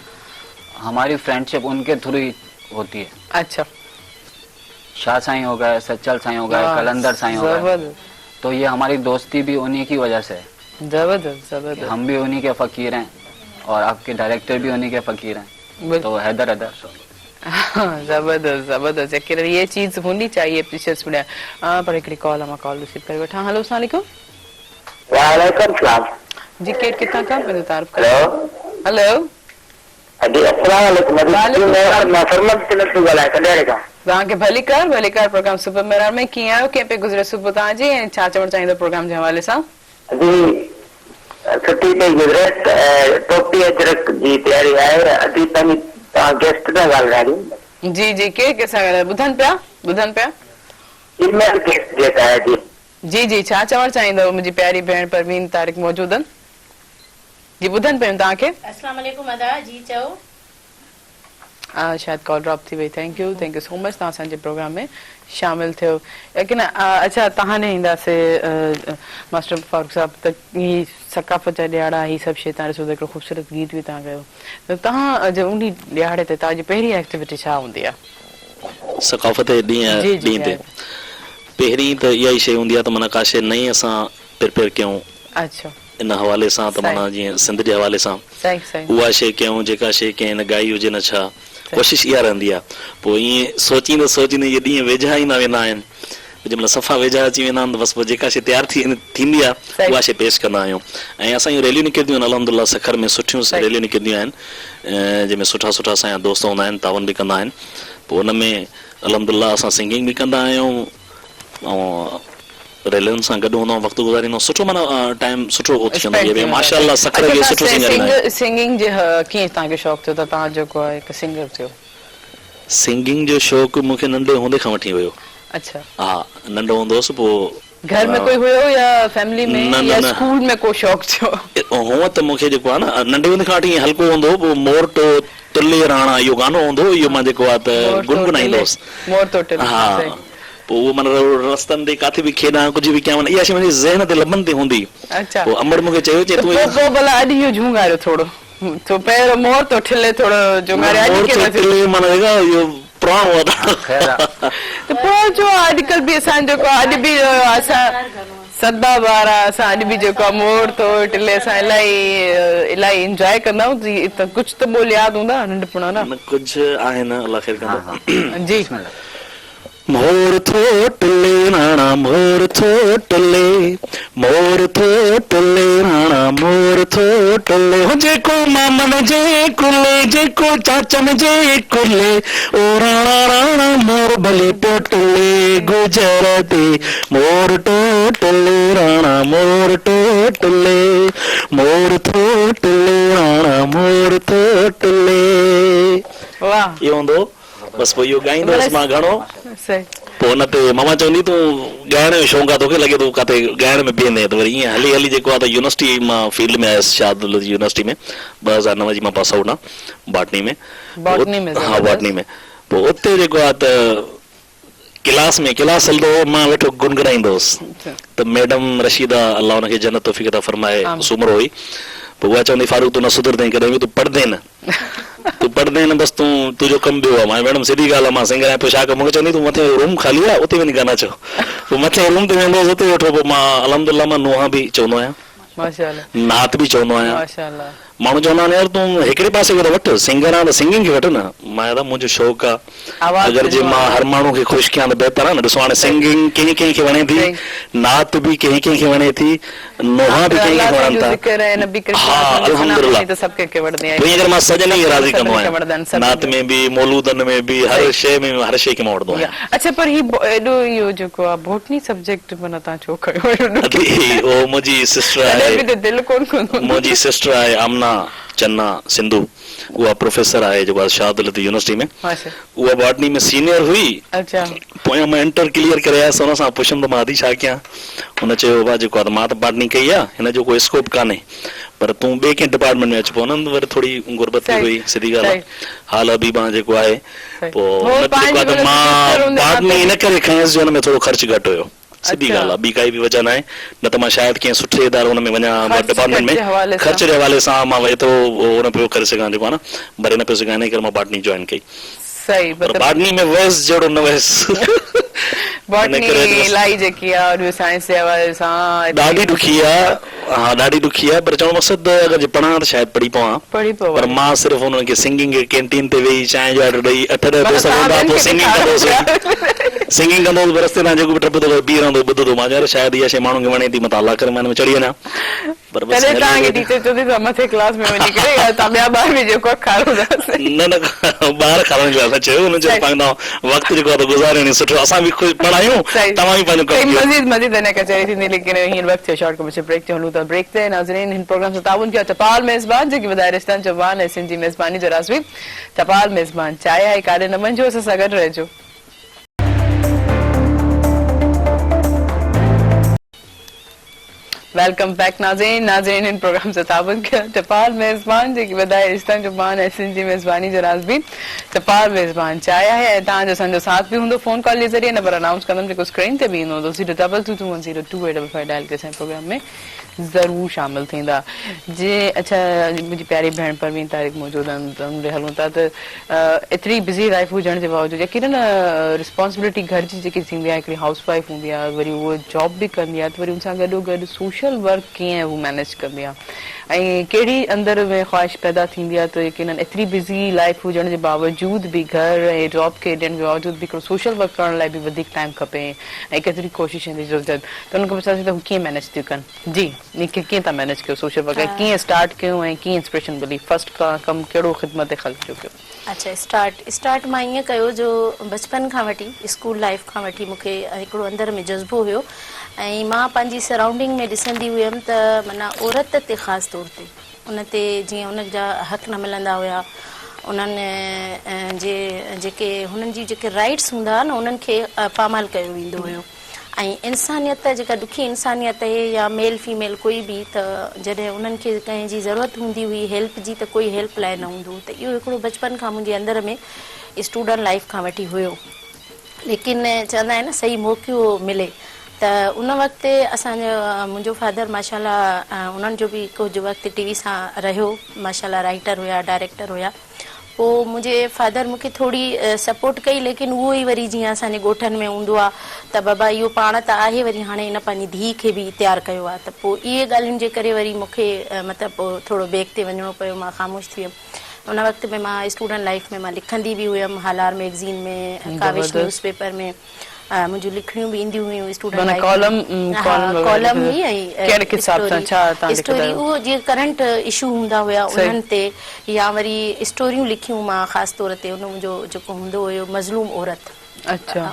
हमारी फ्रेंडशिप उनके थ्रू ही होती है अच्छा शाह साईं हो गए सच्चल साईं हो गए कलंदर साईं हो गए तो ये हमारी दोस्ती भी उन्हीं की वजह से है जबरदस्त हम भी उन्हीं के फकीर हैं और आपके डायरेक्टर भी उन्हीं के फकीर हैं तो हैदर जबरदस्त ये चीज होनी चाहिए पर हिकिड़ी कॉल मां कॉल रिसीव करे वठां हेलो अस्सलाम वालेकुम वालेकुम सलाम जी केर किथां खां पंहिंजो तारीफ़ हेलो अजी अस्सलाम वालेकुम मैं फरमान तिलक थो ॻाल्हायां कॾहिं खां तव्हांखे भली कर प्रोग्राम सुपर मेरार में कीअं आहियो कीअं पे गुज़रे सुबुह तव्हांजी ऐं छा चवणु चाहींदो प्रोग्राम जे हवाले सां जी सुठी पई गुज़रे टोपी अजरक जी तयारी आहे अॼु पंहिंजी गेस्ट था ॻाल्हायो जी केर कंहिंसां ॻाल्हायो ॿुधनि पिया ईमेल गेस्ट जेका आहे जी छा चवणु चाहींदव मुंहिंजी प्यारी भेण परवीन तारिक मौजूद आहिनि जी ॿुधनि पियूं तव्हांखे अस्सलाम वालेकुम अदा जी चओ शायदि कॉल ड्रॉप थी वई थैंक यू सो मच तव्हां असांजे प्रोग्राम में शामिल थियो लेकिन अच्छा तव्हां ॾे ईंदासीं मास्टर फारूक साहब त ही सकाफ़त जा ॾियारा ही सभु शइ तव्हां ॾिसो त हिकिड़ो ख़ूबसूरत गीत बि तव्हां कयो त तव्हां उन ॾियारे ते तव्हांजी पहिरीं एक्टिविटी छा हूंदी आहे सकाफ़त ॾींहं ते पहिरीं त इहा ई शइ हूंदी आहे त माना का शइ नई असां प्रिपेयर कयूं अच्छा इन हवाले सां त माना जीअं सिंध जे हवाले सां उहा शइ कयूं जेका शइ कंहिं न ॻाई हुजे न छा कोशिशि इहा रहंदी आहे पोइ ईअं सोचींदे इहे ॾींहं वेझा ईंदा वेंदा आहिनि जंहिंमहिल सफ़ा वेझा अची वेंदा आहिनि त बसि पोइ जेका शइ तयारु थींदी आहे उहा शइ पेश कंदा आहियूं ऐं असांजूं रैलियूं निकिरंदियूं आहिनि अल्हम्दुलिल्लाह सखर में सुठियूं रैलियूं निकिरंदियूं आहिनि जंहिंमें सुठा असांजा दोस्त हूंदा आहिनि तावन बि कंदा आहिनि पोइ उन में अल्हम्दुलिल्लाह असां सिंगिंग बि कंदा आहियूं ऐं रेलनि सां गॾु हूंदो वक़्तु गुज़ारींदो सुठो माना टाइम सुठो थी वेंदो आहे माशाअल्लाह सखर बि सुठो सिंगर सिंगिंग जे कीअं तव्हांखे शौक़ु थियो त तव्हां जेको आहे हिकु सिंगर थियो सिंगिंग जो शौक़ु मूंखे नंढे हूंदे खां वठी हुयो अच्छा हा नंढो हूंदो हुउसि पोइ घर में कोई हुयो या फैमिली में या स्कूल में को शौक़ु थियो हूअं त मूंखे जेको आहे न नंढे हूंदे खां वठी हल्को हूंदो हो पोइ मोर तो टुले राणा इहो गानो हूंदो इहो मां जेको आहे त गुनगुनाईंदो हुउसि मोर तो टुले हा पोइ उहो माना रस्तनि ते काथे बि खेॾां कुझु बि कयां माना इहा शइ मुंहिंजे ज़हन ते लबनि ते हूंदी अच्छा पोइ अमड़ मूंखे चयो पोइ भला अॼु इहो झूंगारियो थोरो तो पहिरियों मोर तो ठिले थोरो झूंगारियो अॼु माना इहो पुराणो आहे त पोइ जो अॼुकल्ह बि असां जेको अॼु बि असां सदा ॿार असां अॼु बि जेको आहे मोर तो टिले असां इलाही इंजॉय कंदा आहियूं त कुझु त ॿोल यादि हूंदा नंढपण न कुझु आहे न अलाह ख़ैर कंदो जी मोर थो टुले राणा मोर थो टुले मोर थो टुले राणा मोर थो टुले जेको मामन जे कुले जेको चाचन जे कुले ओ राणा राणा मोर भले पियो टुले गुजर ते मोर टो टुले राणा मोर टो टुले मोर थो टुले राणा मोर थो टुले वाह इहो हूंदो बस पोइ इहो ॻाईंदोसि मां घणो पोइ हुन ते मामा चवंदी तूं ॻाइण जो शौक़ु आहे तोखे लॻे थो किथे ॻाइण में बीहंदे त वरी ईअं हली हली जेको आहे त यूनिवर्सिटी मां फील्ड में आयुसि शाहदुल यूनिवर्सिटी में 2009 जी मां पास आउट आहे बॉटनी में हा बॉटनी में पोइ उते जेको आहे त क्लास हलंदो हो मां वेठो गुनगुनाईंदो हुउसि त मैडम रशीदा अलाह हुनखे जन्नत तौफ़ीक़ अता फरमाए सूमर हुई पोइ उहा चवंदी फारूक तूं न सुधरदे कॾहिं बि तूं पढ़ंदे न बसि तुंहिंजो कमु ॿियो आहे मां मैडम सिधी ॻाल्हि आहे मां सिंगर आहियां पोइ छा कयो मूंखे चवंदी तूं मथे रूम ख़ाली आहे उते वञी गाना चओ पोइ मथे रूम ते वेंदो हुउसि उते वेठो पोइ मां अलहमदुलिल्लाह मां नुंहां बि चवंदो आहियां नात बि चवंदो आहियां माण्हू चवंदा आहिनि यार तूं हिकिड़े पासे खे त वठि सिंगर आहे त सिंगिंग खे वठि न मां यार मुंहिंजो शौक़ु आहे अगरि जे मां हर माण्हू खे ख़ुशि कयां त बहितर आहे न ॾिसो हाणे सिंगिंग कंहिं कंहिंखे वणे थी नात बि कंहिं कंहिंखे वणे थी नुंहां बि कंहिं कंहिंखे वणनि था हा अल्हम्दुलिल्लाह अगरि मां सजन खे राज़ी कंदो आहियां नात में बि मौलूदनि में बि हर शइ में हर शइ खे मां वठंदो आहियां अच्छा पर एॾो इहो जेको आहे बोटनी सब्जेक्ट माना तव्हां छो खयो ओ मुंहिंजी सिस्टर आहे दिलि कोन कंदो मुंहिंजी सिस्टर आहे आमना चन्ना सिंधु उहा प्रोफेसर आहे जेको आहे शाहदुल यूनिवर्सिटी में उहा बॉटनी में सीनियर हुई पोयां मां इंटर क्लियर करे आयुसि हुन सां पुछियुमि त मां आदि छा कयां हुन चयो भाउ जेको आहे मां त बॉटनी कई आहे हिन जो कोई स्कोप कान्हे पर तूं ॿिए कंहिं डिपार्टमेंट में अची पोइ हुननि वरी थोरी गुरबत थी वई सिधी ॻाल्हि आहे हाल अबीबा जेको आहे पोइ मां बॉटनी इन करे खयसि जो हुन में थोरो ख़र्चु घटि हुयो सिधी ॻाल्हि आहे ॿी काई बि वजह न आहे न त मां शायदि कंहिं सुठे इदारे हुन में वञा डिपार्टमेंट में ख़र्च जे हवाले सां मां एतिरो न पियो करे सघां जेको आहे न भरे न पियो सघां इन करे मां बॉटनी जॉइन कई पर बॉटनी में वयसि जहिड़ो न वयसि ॾाढी ॾुखी आहे हा ॾाढी ॾुखी आहे पर चवणो मक़सदु अगरि पढ़ां त शायदि पढ़ी पवां पर मां सिर्फ़ु हुननि खे सिंगिंग कैंटीन ते वेही चांहि जो ऑर्डर ॾेई 8-10 पैसा हूंदा पोइ सिंगिंग कंदोसि सिंगिंग कंदोसि रस्ते तां जेको बि टप थो बीह रहंदो ॿुधंदो मां यार शायदि इहा शइ माण्हुनि खे वणे थी मां त अलाह करे मां हिन में चढ़ी वञा पर न ॿार खाराइण जो चयो हुन जो पंहिंजो वक़्तु जेको आहे गुज़ारियो सुठो असां बि पढ़ायूं तव्हां बि पंहिंजो मज़ीद हिन कचहरी थींदी लेकिन हींअर वक़्तु थियो शॉर्ट कमर्शियल ब्रेक ते हलूं था ब्रेक ते नाज़रीन हिन प्रोग्राम सां ताउन कयो टपाल मेज़बान जेकी वधाए रिश्तनि जो वान ऐं सिंधी मेज़बानी जो राज़वी टपाल मेज़बान चाहे आहे काॾे न वञिजो असां सां गॾु रहिजो वेलकम बैक नाज़रीन इन प्रोग्राम से ताबन किया टपाल मेज़बान जेकी वधाए रिश्तनि जो मान ऐं सिंधी मेज़बानी जो राज़ बि टपाल मेज़बान चाहिया है तव्हांजो असांजो साथ बि हूंदो फोन कॉल जे ज़रिए नंबर अनाउंस कंदमि जेको स्क्रीन ते बि ईंदो हूंदो 022210285 डायल के असांजे प्रोग्राम में ज़रूर शामिल थींदा जी अच्छा मुंहिंजी प्यारी भेण परवीन तारिक मौजूदु आहिनि त हुन हलूं था त एतिरी बिज़ी लाइफ हुजण जे बावजूदि यकीनन रिस्पॉन्सिबिलिटी घर जी जेकी थींदी आहे हिकिड़ी हाउस वाइफ हूंदी आहे वरी उहा जॉब बि कंदी आहे त वरी उन सां गॾोगॾु सोशल वर्क कीअं उहा मैनेज कंदी आहे ऐं कहिड़ी अंदरि में ख़्वाहिश पैदा थींदी आहे त यकीनन एतिरी बिज़ी लाइफ हुजण जे बावजूदि बि घर ऐं जॉब खे ॾियण जे बावजूदि बि हिकिड़ो सोशल वर्क करण लाइ बि वधीक टाइम खपे ऐं केतिरी कोशिशनि जी ज़रूरत त हुनखे पुछासीं त हू कीअं मैनेज थियूं कनि जी कीअं था मैनेज कयो सोशल वर्क कीअं स्टार्ट कयो ऐं कीअं इंस्पिरेशन मिली फर्स्ट कमु कहिड़ो ख़िदमत ख़ल्क़ जो कयो अच्छा स्टार्ट मां ईअं कयो जो बचपन खां वठी स्कूल लाइफ खां वठी मूंखे हिकिड़ो अंदरि में जज़्बो हुयो ऐं मां पंहिंजी सराउंडिंग में ॾिसंदी हुयमि त माना औरत ते ख़ासि तौर ते उन ते जीअं उन जा हक़ न मिलंदा हुया, उन्हनि जेके हुननि जी जेके राइट्स हूंदा हुआ न उन्हनि खे पामाल कयो वेंदो हुयो। ऐं इंसानियत जेका ॾुखी इंसानियत आहे या मेल फीमेल कोई बि, त जॾहिं उन्हनि खे कंहिंजी ज़रूरत हूंदी हुई हेल्प जी त कोई हेल्प लाइ न हूंदो, त इहो हिकिड़ो बचपन खां मुंहिंजे अंदर में स्टूडेंट लाइफ खां वठी हुयो। लेकिन चवंदा आहिनि न सही मौक़ो मिले, त उन वक़्तु असांजो मुंहिंजो फादर माशाल्लाह उन्हनि जो बि कुझु वक़्तु टीवी सां रहियो, माशाल्लाह राइटर हुया, डायरेक्टर हुया। पोइ मुंहिंजे फादर मूंखे थोरी सपोर्ट कई, लेकिन उहो ई वरी जीअं असांजे ॻोठनि में हूंदो आहे त बाबा इहो पाण त आहे, वरी हाणे इन पंहिंजी धीउ खे बि तयारु कयो आहे, त पोइ इहे ॻाल्हियुनि जे करे वरी मूंखे मतिलबु पोइ थोरो बैक ते वञिणो पियो, मां ख़ामोश थी वियमि। उन वक़्त में मां स्टूडेंट लाइफ में मां लिखंदी बि हुयमि, हालार मैगज़ीन में, काविश न्यूज़पेपर में मुंहिंजूं लिखणियूं बि ईंदियूं हुयूं स्टूडेंट लाइफ में, कॉलम ई ऐं स्टोरी, उहो जीअं करंट इशू हूंदा हुया उन्हनि ते, या वरी स्टोरियूं लिखियूं मां ख़ासि तौर ते, उन मुंहिंजो जेको हूंदो हुयो मज़लूम औरत,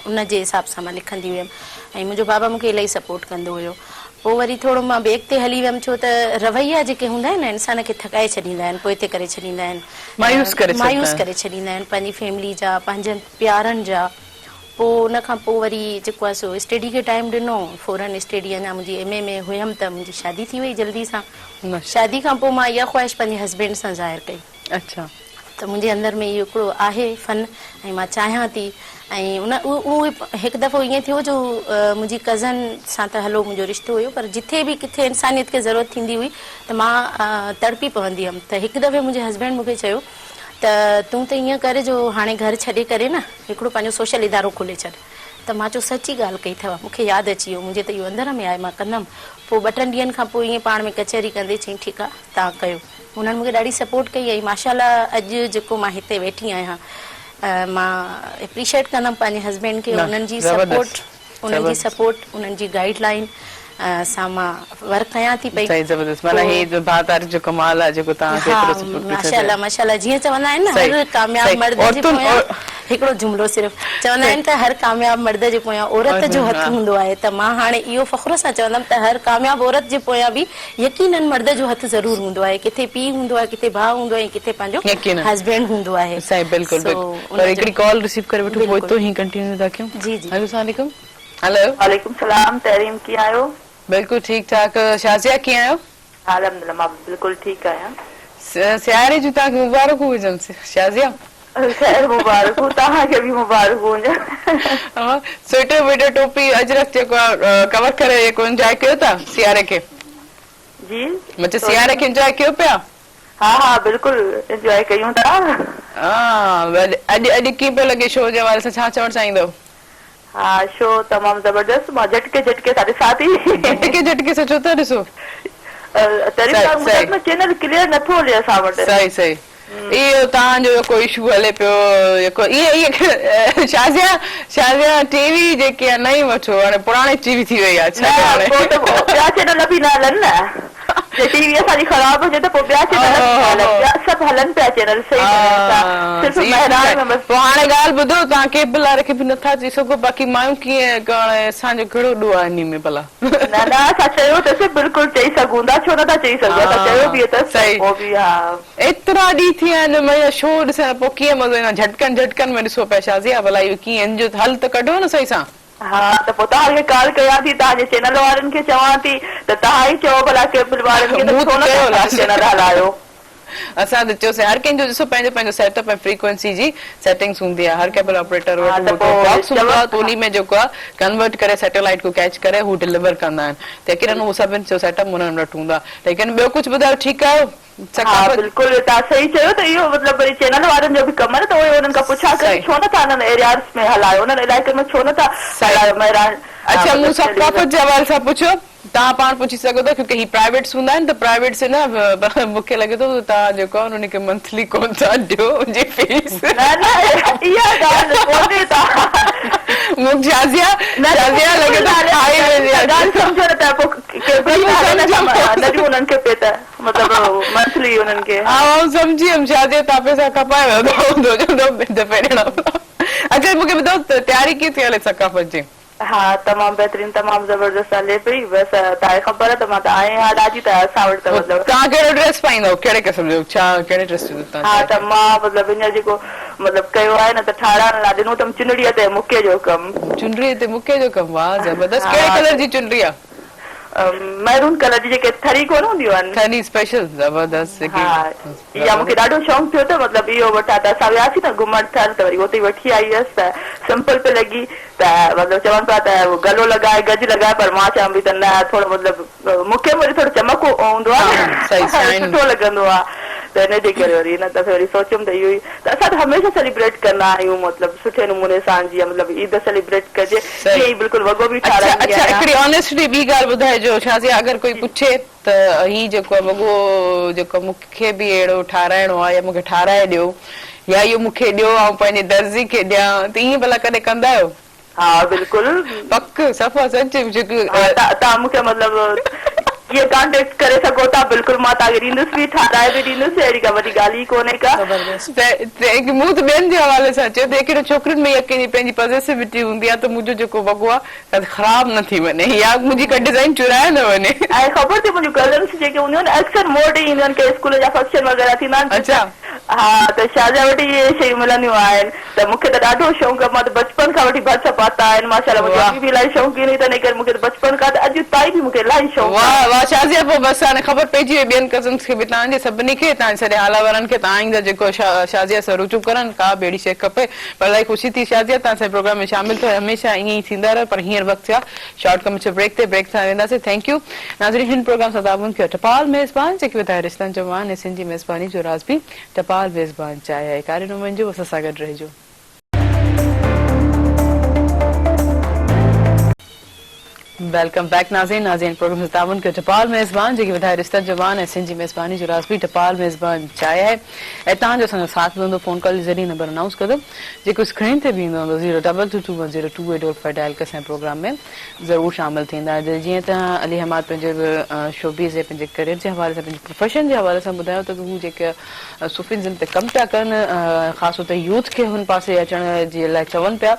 उन जे हिसाब सां मां लिखंदी हुयमि। ऐं मुंहिंजो बाबा मूंखे इलाही सपोर्ट कंदो हुयो। पोइ वरी थोरो मां बैक ते हली वियमि, छो त रवैया जेके हूंदा आहिनि न इंसान खे थकाए छॾींदा आहिनि, पोइ ते करे छॾींदा आहिनि, मायूस करे छॾींदा आहिनि पंहिंजी फैमिली जा, पंहिंजनि प्यारनि जा। पोइ उन खां पोइ वरी जेको आहे सो स्टडी खे टाइम ॾिनो, फॉरन स्टडी, अञा मुंहिंजी MA में हुयमि त मुंहिंजी शादी थी वई जल्दी सां। शादी खां पोइ मां इहा ख़्वाहिश पंहिंजे हस्बैंड सां ज़ाहिर कई। अच्छा, त मुंहिंजे अंदर में इहो हिकिड़ो आहे फ़न, ऐं मां चाहियां थी। ऐं उहो हिकु दफ़ो ईअं थियो जो मुंहिंजी कज़न सां त हलो मुंहिंजो रिश्तो हुयो, पर जिथे बि किथे इंसानियत खे ज़रूरत थींदी हुई त मां तड़पी पवंदी हुअमि। त हिकु दफ़े मुंहिंजे हस्बैंड मूंखे चयो त तूं त ईअं कर जो हाणे घर छॾे करे न हिकिड़ो पंहिंजो सोशल इदारो खोले छॾ। त मां चयो सची ॻाल्हि कई अथव, मूंखे यादि अची वियो, मुंहिंजे त इहो अंदर में आहे, मां कंदमि। पोइ 2-3 ॾींहंनि खां पोइ ईअं पाण में कचहरी कंदे चई ठीकु आहे तव्हां कयो। हुननि मूंखे ॾाढी सपोर्ट कई, ऐं माशाल्लाह अॼु जेको मां हिते वेठी आहियां, मां एप्रिशिएट कंदमि पंहिंजे हस्बैंड खे, उन्हनि जी सपोर्ट, उन्हनि जी गाइडलाइन सां मां वर्क कयां थी पई। सही ज़बरदस्त, माना हे भातार जो कमाल आहे जेको तव्हां खे एतिरो सपोर्ट कयो। माशाल्लाह माशाल्लाह, जीअं चवंदा आहिनि न हर कामयाब मर्द जे पोयां हिकिड़ो जुमिलो सिर्फ़ चवंदा आहिनि त हर कामयाब मर्द जे पोयां औरत जो हथ हूंदो आहे, त मां हाणे इहो फ़ख्र सां चवंदमि त हर कामयाब औरत जे पोयां बि यकीनन मर्द जो हथ ज़रूर हूंदो आहे, किथे पीउ हूंदो आहे, किथे भाउ हूंदो आहे, किथे पंहिंजो हस्बैंड हूंदो आहे। सही, बिल्कुलु बिल्कुलु। हिकिड़ी कॉल रिसीव करे वठो, पोइ तो ही कंटिन्यू था कयूं। जी जी, अस्सलाम वालेकुम। हेलो, वालेकुम सलाम। तहरीम कीअं आहियो? बिल्कुलु ठीकु ठाक। शाज़िया कीअं आहियो? अल्हम्दुलिल्लाह, मां बिल्कुलु ठीकु आहियां। सियारे जूं तव्हांखे मुबारक हुजनि शाज़िया। ख़ैर मुबारक, तव्हांखे बि मुबारक हुजनि। स्वेटर वेटर टोपी अजरक जेको कवर करे जेको एंजॉय कयो था सियारे खे? जी, मतलब सियारे खे एंजॉय कयो पिया? हा हा बिल्कुलु एंजॉय कयूं था। अॼु कीअं पियो लॻे शो जे हवाले सां, छा चवणु चाहींदव? हा, शो तमामु ज़बरदस्त, मां झटके सां ॾिसां थी। झटके सां छो था ॾिसो? चैनल क्लियर नथो हले असां वटि। सही सही, इहो तव्हांजो जेको इशू हले पियो जेको इहे शाज़िया टीवी जेकी आहे नई वठो, हाणे पुराणी टीवी थी वई आहे। ॿिया चैनल बि न हलनि न, टीवी असांजी ख़राब हुजे त पोइ ॿिया चैनल सभु हलनि पिया चैनल सही। हाणे ॻाल्हि ॿुधो, तव्हां केबल वारे खे बि नथा चई सघो, बाक़ी मायूं कीअं करण, असांजो कहिड़ो ॾोह आहे इन में भला? न न, असां चयो अथसि बिल्कुलु चई सघूं था, छो नथा चई सघूं, असां चयो बि अथसि। एतिरा ॾींहं थी विया आहिनि शो ॾिसण, पोइ कीअं मज़ो ईंदो? झटकनि में ॾिसो पिया शाज़िया, भला इहो कीअं जो हल त कढो न सही सां। हा, त पोइ तव्हांखे कॉल कयां थी, तव्हांजे चैनल वारनि खे चवां थी त तव्हां ई चओ भला केबल वारनि खे छो न चैनल हलायो। असां त चयोसीं हर कंहिंजो ॾिसो पंहिंजो सेटअप ऐं फ्रीक्वेंसी जी सेटिंग्स हूंदी आहे, हर केबल ऑपरेटर वटि बॉक्स हूंदो आहे, उन में जेको आहे कन्वर्ट करे सैटेलाइट को कैच करे हू डिलीवर कंदा आहिनि, त किरन उहो सभिनि जो सेटअप उन्हनि वटि हूंदो आहे। लेकिन ॿियो कुझु ॿुधायो, ठीकु आहियो? बिल्कुलु, तव्हां सही चयो त इहो मतिलबु वरी चैनल वारनि जो बि कमु आहे, त उहे उन्हनि खां पुछा करे छो नथा उन्हनि एरियाज़ में हलायो, उन्हनि इलाइक़नि में छो नथा हलायो। अच्छा, मूं सकाफ़त जे हवाले सां पुछो, तव्हां पाण पुछी सघो था, क्योंकि ही प्राइवेट्स हूंदा आहिनि, त प्राइवेट से न मूंखे लॻे थो तव्हां जेको आहे उन्हनि खे मंथली कोन था ॾियो उनजी फीस। सम्झी वियमि, शाज़िया तव्हां पैसा खपायो। अच्छा, मूंखे ॿुधायो तयारी कीअं थी हले सकाफ़त जी? हाँ तमाम बेहतरीन तमाम जबरदस्त हले पई बस ताए ख़बर त मां त आए हा ॾाढी त असां वटि त मतलब तव्हां कहिड़ो ड्रेस पाईंदव कहिड़े क़िस्म जो छा कहिड़े ड्रेस जो हाँ त मां मतलब इन जेको मतलब कयो आहे न त ठाराइण लाइ ॾिनो अथमि चुनड़ीअ ते मुके जो कमु चुनरी ते मुके जो कमु वाह जबरदस्त हा, कहिड़े कलर जी चुनरी आहे मैरून कलर जी जेके थरी कोन हूंदियूं आहिनि थनी स्पेशल जबरदस्त हा इहा मूंखे ॾाढो शौक़ु थियो त मतलब इहो वठां त असां वियासीं न घुमण थियल त वरी उते ई वठी आई हुयसि त सिंपल पे लॻी त मतलब चवनि पिया त गलो लॻाए गज लॻाए पर मां चवां पई त न थोरो मतलब मूंखे वरी थोरो चमक हूंदो आहे सुठो लॻंदो आहे त इन जे करे वरी इन दफ़े वरी सोचियमि त इहो ई त असां त हमेशह सेलिब्रेट कंदा आहियूं मतलब सुठे नमूने सां जीअं मतलब ईद सेलिब्रेट कजे ईअं ई बिल्कुलु वॻो बि ठाराईंदी अच्छा आहियां हिकिड़ी ऑनेस्टली ॿी ॻाल्हि ॿुधाइजो छा थी अगरि कोई पुछे त ही जेको आहे वॻो जेको मूंखे बि अहिड़ो ठाराइणो आहे या मूंखे ठाराए ॾियो या इहो मूंखे ॾियो ऐं पंहिंजे दर्ज़ी खे ॾियां त ईअं भला कॾहिं कंदा आहियो हा बिल्कुलु पक सफ़ा सच जेको तव्हां मूंखे मतलब कीअं कॉन्टेक्ट करे सघो था बिल्कुलु मां तव्हांखे ॾींदुसि बि ठाराए बि ॾींदुसि अहिड़ी का वॾी ॻाल्हि ई कोन्हे का मूं त ॿियनि जे हवाले सां चयो त हिकिड़ो छोकिरियुनि में कंहिंजी पंहिंजी पॉज़िटिविटी हूंदी आहे त मुंहिंजो जेको वॻो आहे ख़राब न थी वञे या मुंहिंजी का डिज़ाइन चुराए न वञे ऐं ख़बर थी मुंहिंजूं कज़न्स जेके हूंदियूं आहिनि अक्सर मोड ई ईंदियूं आहिनि के स्कूल जा फंक्शन वग़ैरह थींदा आहिनि अच्छा हा त शाज़ा वटि इहे शयूं मिलंदियूं आहिनि त मूंखे त ॾाढो शौक़ु आहे मां त बचपन खां वठी भर्स पाता आहिनि माशाल्लाह मुंहिंजी अम्मी बि इलाही शौक़ीन हुई त इन करे मूंखे त बचपन खां त अॼु ताईं बि मूंखे इलाही शौक़ु आहे वाह वाह शाज़िया पोइ बसि हाणे ख़बर पइजी वई ॿियनि कज़न्स खे बि तव्हांजे सभिनी खे तव्हांजे सॼे आला वारनि खे तव्हां ईंदा जेको शाज़िया सां रुजू करनि का बि अहिड़ी शइ खपे पर इलाही ख़ुशी थी शाज़िया तव्हां असांजे प्रोग्राम में शामिल थियो हमेशह ईअं ई थींदा रहो पर हींअर वक़्तु आहे शॉर्ट कमर्शियल ब्रेक ते ब्रेक सां वेंदासीं थैंक यू नाज़रीन हिन प्रोग्राम सां ताबून कयो टपाल मेज़बान जेके ॿुधाए रिश्तनि जो मान ऐं सिंध जी मेज़बानी जो राज़ बि टपाल मेज़बान चाहे आहे कार्यक्रम वञिजो असां सां गॾु रहिजो वेलकम बैक नाज़रीन प्रोग्राम से तावन के टपाल मेज़बान जेके ॿुधाए रिश्तनि जो मान ऐं सिंध जी मेज़बानी जो राज़ बि टपाल मेज़बान चाहे आहे ऐं तव्हांजो असांजो साथ मिलंदो फ़ोन कॉल जे ज़रिए नंबर अनाउंस कंदुमि जेको स्क्रीन ते बि ईंदो हूंदो 02221022885 डायल करे असांजे प्रोग्राम में ज़रूरु शामिल थींदा जीअं तव्हां अली अहमद पंहिंजे शोबीज़ ऐं पंहिंजे करियर जे हवाले सां पंहिंजे प्रोफेशन जे हवाले सां ॿुधायो त हू जेके सूफ़िज़म ते कमु पिया कनि ख़ासि तौर ते यूथ खे हुन पासे अचण जे लाइ चवनि पिया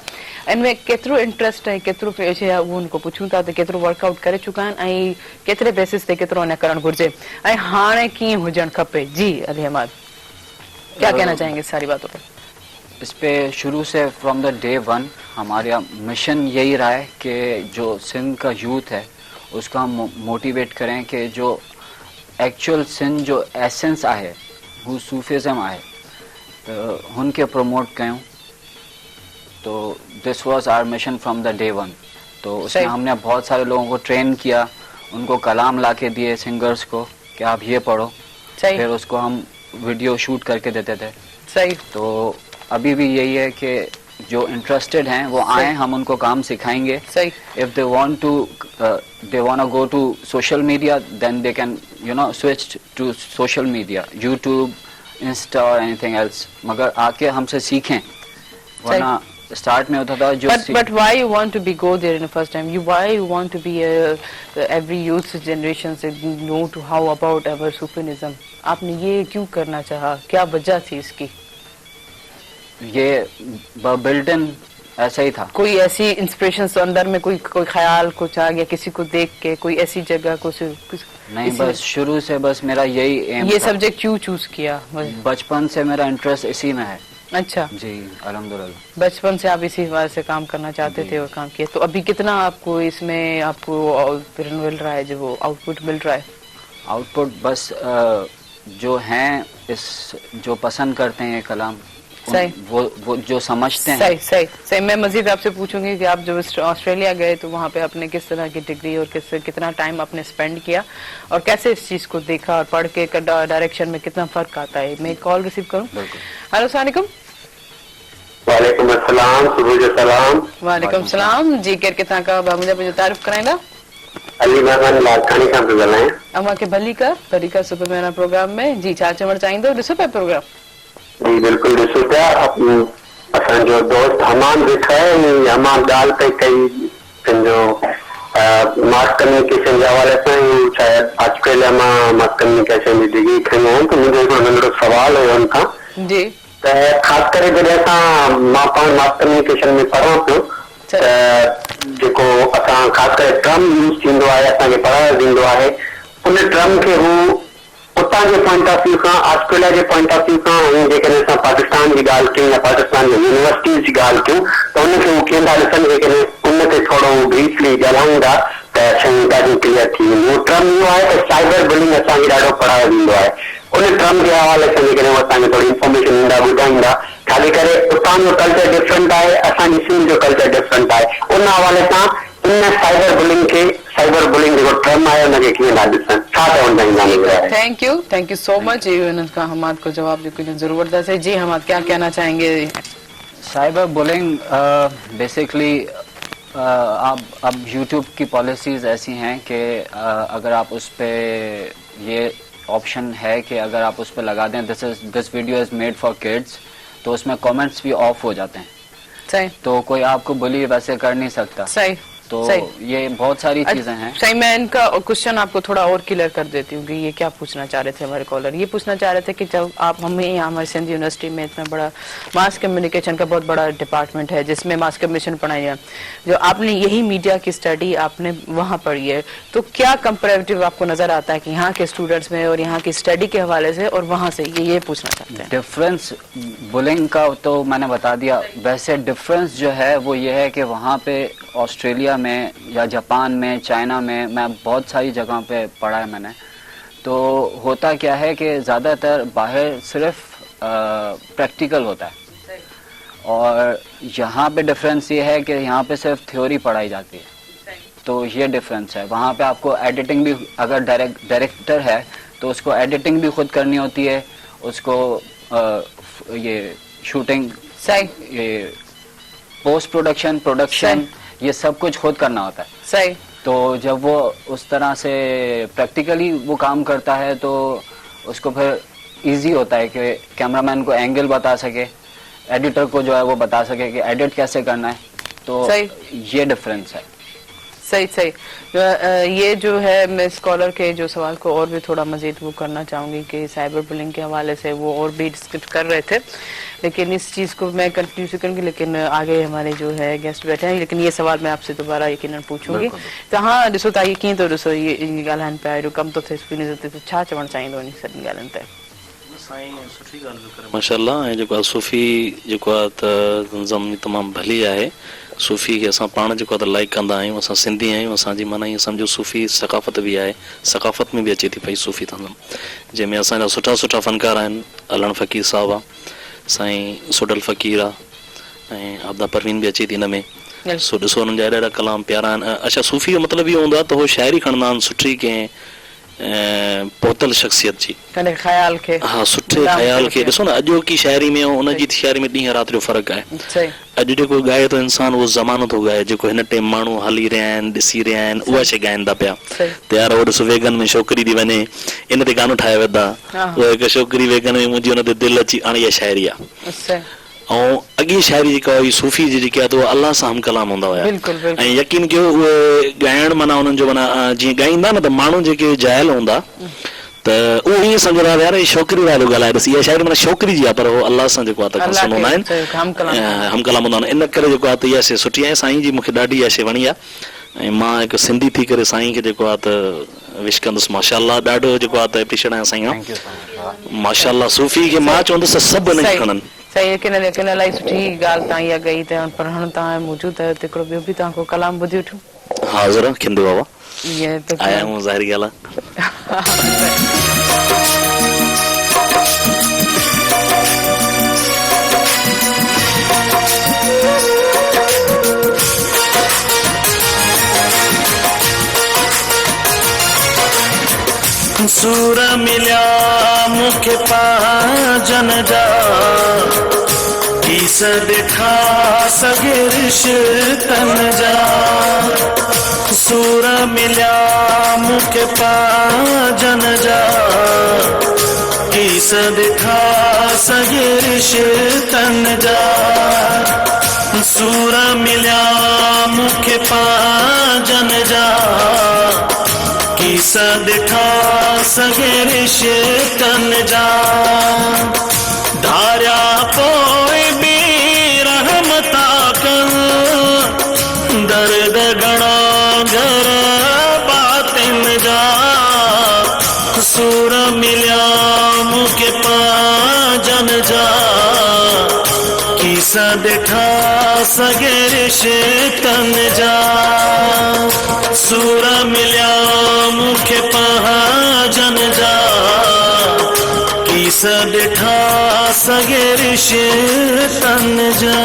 इन में केतिरो इंट्रस्ट आहे केतिरो पेश आहे उहो उनको पुछूं था त केतिरो वर्कआउट करे चुका आहिनि ऐं केतिरे बेसिस ते केतिरो अञा करणु घुरिजे ऐं हाणे कीअं हुजणु खपे जी अली अहमद क्या कहना चाहेंगे सारी बातों पर इस पे शुरू से फ्रॉम द डे वन हमारा मिशन यही रहा है कि जो सिंध का यूथ है उसको हम मोटिवेट करें कि जो एक्चुअल सिंध जो एसेंस आहे हू सूफिज़म आहे तो उनके प्रमोट कयूं तो this was our mission from the day one तो उसमें हमने बहुत सारे लोगों को ट्रेन किया उनको कलाम ला के दिए सिंगर्स को कि आप ये पढ़ो फिर उसको हम वीडियो शूट करके देते थे सही तो अभी भी यही है कि जो इंटरेस्टेड हैं वो आए हम उनको काम सिखाएंगे सही if they want to go to social media then they can switch to social media YouTube insta और एनीथिंग एल्स मगर आके हमसे सीखें वरना start में होता था जो but why you want to be go there in the first time why you want to be every youth generation से know to how about our Sufism आपने ये क्यों करना चाहा क्या वजह थी इसकी ये बिल्ट-इन ऐसा ही था कोई ऐसी इंस्पिरेशन अंदर में कोई ख्याल कुछ आ गया किसी को देख के कोई ऐसी जगह कुछ नहीं बस शुरू से बस मेरा यही एम ये सब्जेक्ट क्यों चूज किया बचपन से मेरा इंटरेस्ट इसी में है अच्छा जी अल्हम्दुलिल्लाह बचपन से आप इसी बात से काम करना चाहते थे और काम किए तो अभी कितना आपको इसमें आपको मिल रहा है जो आउटपुट मिल रहा है आउटपुट बस जो हैं इस जो पसंद करते हैं ये कलाम वो जो समझते हैं सही मैं मजीद आपसे पूछूंगी कि आप जब ऑस्ट्रेलिया गए तो वहाँ पे आपने किस तरह की डिग्री और कितना टाइम आपने स्पेंड किया और कैसे इस चीज को देखा और पढ़ के डायरेक्शन में कितना फर्क आता है मैं कॉल रिसीव करूँ हेलो अस्सलाम वालेकुम अस्सलाम सुबह जो सलाम वालेकुम सलाम जी केर किथां का मुझे तारीफ कराईंदा अली महमान लाखानी खां पियो ॻाल्हायां अव्हां खे भली कर सुबह मेरा प्रोग्राम में जी छा चवणु चाहींदो ॾिसो पिया प्रोग्राम जी बिल्कुलु ॾिसो पिया असांजो दोस्त हमान वेठा आहे हमान ॻाल्हि पई कई पंहिंजो मास कम्युनिकेशन जे हवाले सां शायदि ऑस्ट्रेलिया मां मास कम्युनिकेशन जी डिग्री खणी आहियां त मुंहिंजो हिकिड़ो नंढड़ो सुवाल हुयो हुन खां जी त ख़ासि करे जॾहिं असां मां पाण मास कम्युनिकेशन में पढ़ां पियो त जेको असां ख़ासि करे ट्रम यूज़ थींदो आहे असांखे पढ़ायो वेंदो आहे उन ट्रम खे हू उतां जे पॉइंट ऑफ व्यू खां Australia J point of view खां ऐं जेकॾहिं असां पाकिस्तान जी ॻाल्हि कयूं या पाकिस्तान जी यूनिवर्सिटीज़ जी ॻाल्हि कयूं त उनखे हू कीअं था ॾिसनि जेकॾहिं उन ते थोरो ब्रीफली ॻाल्हाईंदा त शयूं ॾाढियूं क्लियर थी वेंदियूं। ट्रम इहो आहे त साइबर बुलिंग असांखे ॾाढो पढ़ायो वेंदो आहे उन ट्रम जे हवाले सां जेकॾहिं असांखे थोरी इंफॉर्मेशन ॾींदा ॿुधाईंदा ख़ाली करे उतां जो कल्चर डिफरेंट आहे असांजी सिंध जो कल्चर डिफरेंट आहे उन हवाले सां इन साइबर बुलिंग जेको ट्रम आहे उनखे कीअं था ॾिसनि छा चवणु चाहींदा? Thank you so much. इनका हमाद को जवाब जो जरूरत है। जी हमाद क्या कहना चाहेंगे? साइबर बुलिंग बेसिकली अब यूट्यूब की पॉलिसीज़ ऐसी हैं कि अगर आप उस पर ये ऑप्शन है कि अगर आप उस पर लगा दें this video is made for kids तो उसमें कमेंट्स भी ऑफ हो जाते हैं। सही। तो कोई आपको बुली वैसे कर नहीं सकता। सही। तो ये बहुत सारी चीजें हैं। सही। मैं इनका क्वेश्चन आपको थोड़ा और क्लियर कर देती हूँ कि ये क्या पूछना चाह रहे थे हमारे कॉलर। ये पूछना चाह रहे थे कि जब आप हमें यहाँ हमारे सिंध यूनिवर्सिटी में इतना बड़ा मास कम्युनिकेशन का बहुत बड़ा डिपार्टमेंट है जिसमें मास कम्युनिकेशन पढ़ाई है, जो आपने यही मीडिया की स्टडी आपने वहाँ पढ़ी है, तो क्या कंपेरेटिव आपको नजर आता है कि यहाँ के स्टूडेंट्स में और यहाँ की स्टडी के हवाले से और वहाँ से ये पूछना चाहते हैं? डिफरेंस बुलिंग का तो मैंने बता दिया। वैसे डिफरेंस जो है वो ये है कि वहाँ पे ऑस्ट्रेलिया में या जापान में चाइना में मैं बहुत सारी जगह पे पढ़ा है मैंने, तो होता क्या है कि ज़्यादातर बाहर सिर्फ प्रैक्टिकल होता है और यहाँ पे डिफरेंस ये है कि यहाँ पे सिर्फ थ्योरी पढ़ाई जाती है। तो ये डिफरेंस है। वहाँ पे आपको एडिटिंग भी अगर डायरेक्टर है तो उसको एडिटिंग भी खुद करनी होती है, उसको ये शूटिंग, ये पोस्ट प्रोडक्शन ये सब कुछ खुद करना होता है। सही। तो जब वो उस तरह से प्रैक्टिकली वो काम करता है तो उसको फिर इजी होता है कि कैमरामैन को एंगल बता सके, एडिटर को जो है वो बता सके कि एडिट कैसे करना है। तो ये डिफरेंस है। सही। ये जो है मैं स्कॉलर के जो सवाल को और भी थोड़ा मजीद वो करना चाहूँगी कि साइबर बुलिंग के हवाले से वो और भी डिस्कस कर रहे थे, लेकिन इस चीज़ को मैं कंटिन्यू करूँगी, लेकिन आगे हमारे जो है गेस्ट बैठे हैं, लेकिन ये सवाल मैं आपसे दोबारा यकीनन पूछूंगी। तो हाँ ॾिसो था यकीन तो ॾिसो ये ॻाल्हाइनि पिया एॾो कम तो थे छा चवणु चाहींदो इन सभिनी ॻाल्हियुनि ते? सुठी ॻाल्हि करे माशाअल्लाह। ऐं जेको आहे सूफ़ी जेको आहे त ज़मीन तमामु भली आहे। सूफ़ी खे असां पाण जेको आहे त लाइक कंदा आहियूं, असां सिंधी आहियूं, असांजी माना ईअं सम्झो सूफ़ी सकाफ़त बि आहे, सकाफ़त में बि अचे थी पई सूफ़ी तंज़म, जंहिंमें असांजा सुठा फनकार आहिनि। अलण फ़कीर साहब आहे, साईं सुडल फ़कीर आहे ऐं आबदा परवीन बि अचे थी हिन में। सो ॾिसो हुननि जा ॾाढा कलाम प्यारा आहिनि। अच्छा सूफ़ी जो मतिलबु इहो हूंदो आहे त उहो शाइरी खणंदा आहिनि सुठी कंहिं पोतल शख्सियत जी, ख्याल खे, हाँ सुठे ख्याल खे। ॾिसो न अॼोकी शाइरी में उनजी शाइरी में ॾींहं राति जो फ़र्क़ु आहे। अॼु जेको ॻाए थो इंसान उहो ज़मानो थो ॻाए, जेको हिन टाइम माण्हू हली रहिया आहिनि ॾिसी रहिया आहिनि उहा शइ ॻाइनि था पिया। त यार उहो ॾिसो वेगन में छोकिरी थी वञे इन ते गानो ठाहे वेंदा, उहा हिकु छोकिरी वेगन में मुंहिंजी हुन ते दिलि अची हाणे इहा शाइरी आहे। ऐं अॻी शाइरी जेका हुई सूफ़ी जी जेकी आहे त उहा अलाह सां हम कलाम हूंदा हुया। ऐं यकीन कयो उहे ॻाइण माना उन्हनि जो माना जीअं ॻाईंदा न त माण्हू जेके जाइल हूंदा त उहो ईअं सम्झंदा यार इहा छोकिरी वारो ॻाल्हाए ॾिस, इहा शाइरी माना छोकिरी जी आहे पर उहो अलाह सां जेको आहे त सुनंदा आहिनि, हम कलाम हूंदा आहिनि। इन करे जेको आहे त इहा शइ सुठी आहे। साईं जी मूंखे ॾाढी इहा शइ वणी आहे ऐं मां हिकु सिंधी थी करे साईं खे जेको आहे त विश कंदुसि माशाअल्लाह। ॾाढो जेको आहे त एप्रिशिएट आहियां साईं माशाअल्लाह। सूफ़ी खे मां चवंदुसि सभु हिनखे खणनि। सही। यकीन इलाही सुठी ॻाल्हि तव्हां इहा कई त पर हाणे तव्हां मौजूदु आहियो त हिकिड़ो ॿियो बि तव्हां को कलाम ॿुधी वठूं। हा ज़रूरु खिंदो बाबा आया हूं ज़ाहिरी ॻाल्हि आहे। सूर मिलिया मूंखे पाजन जा कीस ॾिठा सॻे रिश्तन जा। सूर मिलिया मूंखे पाजन जा कीस ॾिठा सॻे रिश्तन जा। सूर मिलिया मूंखे पाजन जा कीस ॾिठा सॻे रिश्तन जा। धारिया पोइ बि रहमता कनि दर्द सूर मिलिया मूंखे पांजन जा किसा ॾिठा सॻे रिश्तन जा सूर मिलिया मूंखे पांजन जा किसा ॾिठा सॻे रिश्तन जा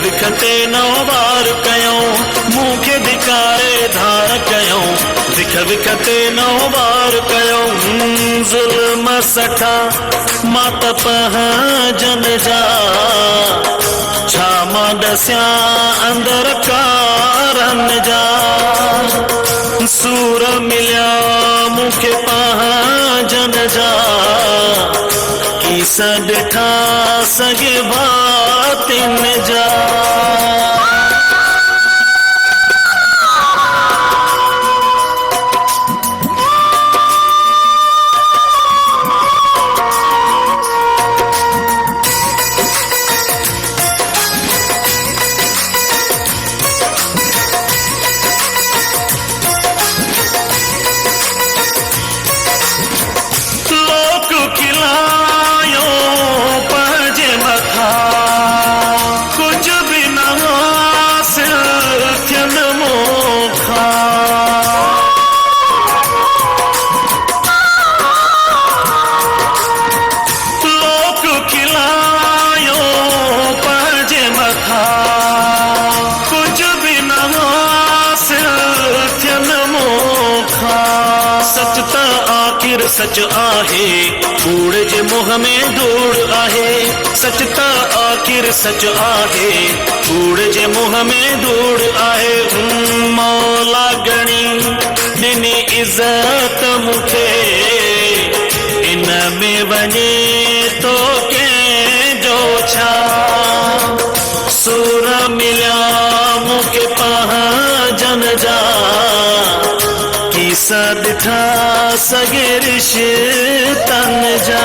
विखते नौ बार कयूं मूंखे धिकारे धार कयूं विखते नौ बार कयूं ज़ुल्म सठा मां त पंहिंजन जा छा मां ॾसियां अंदर कारन जा सूर मिलिया मूंखे पंहिंजन जा किसा ॾिठा सॻे बातिन जा सच आहे कूड़ जे मुंह में धूड़ आहे सच त आखिर सच आहे कूड़ जे मुंह में धूड़ आहे मौला गणी ॾिनी इज़त मूंखे इन में वञे तो कंहिंजो छा सूर मिलिया मूंखे पंहिंजन जा किसा ॾिठा सॻे रिश्तन जा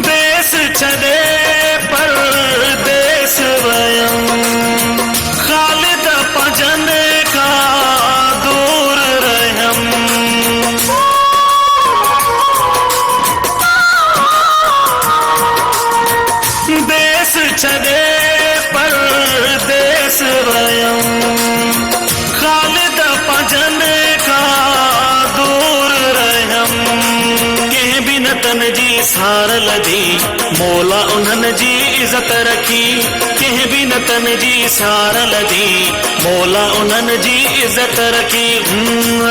देश छॾे परदेस वयम ख़ालिद पंजन खां दूर रहम देश छॾे परदेस वयम ख़ालिद पंजन खां दूर रहम कंहिं बि न तन जी सार लधी मौला उन्हनि जी इज़त रखी कंहिं बि न तन जी सार लधी मौला उन्हनि जी इज़त रखी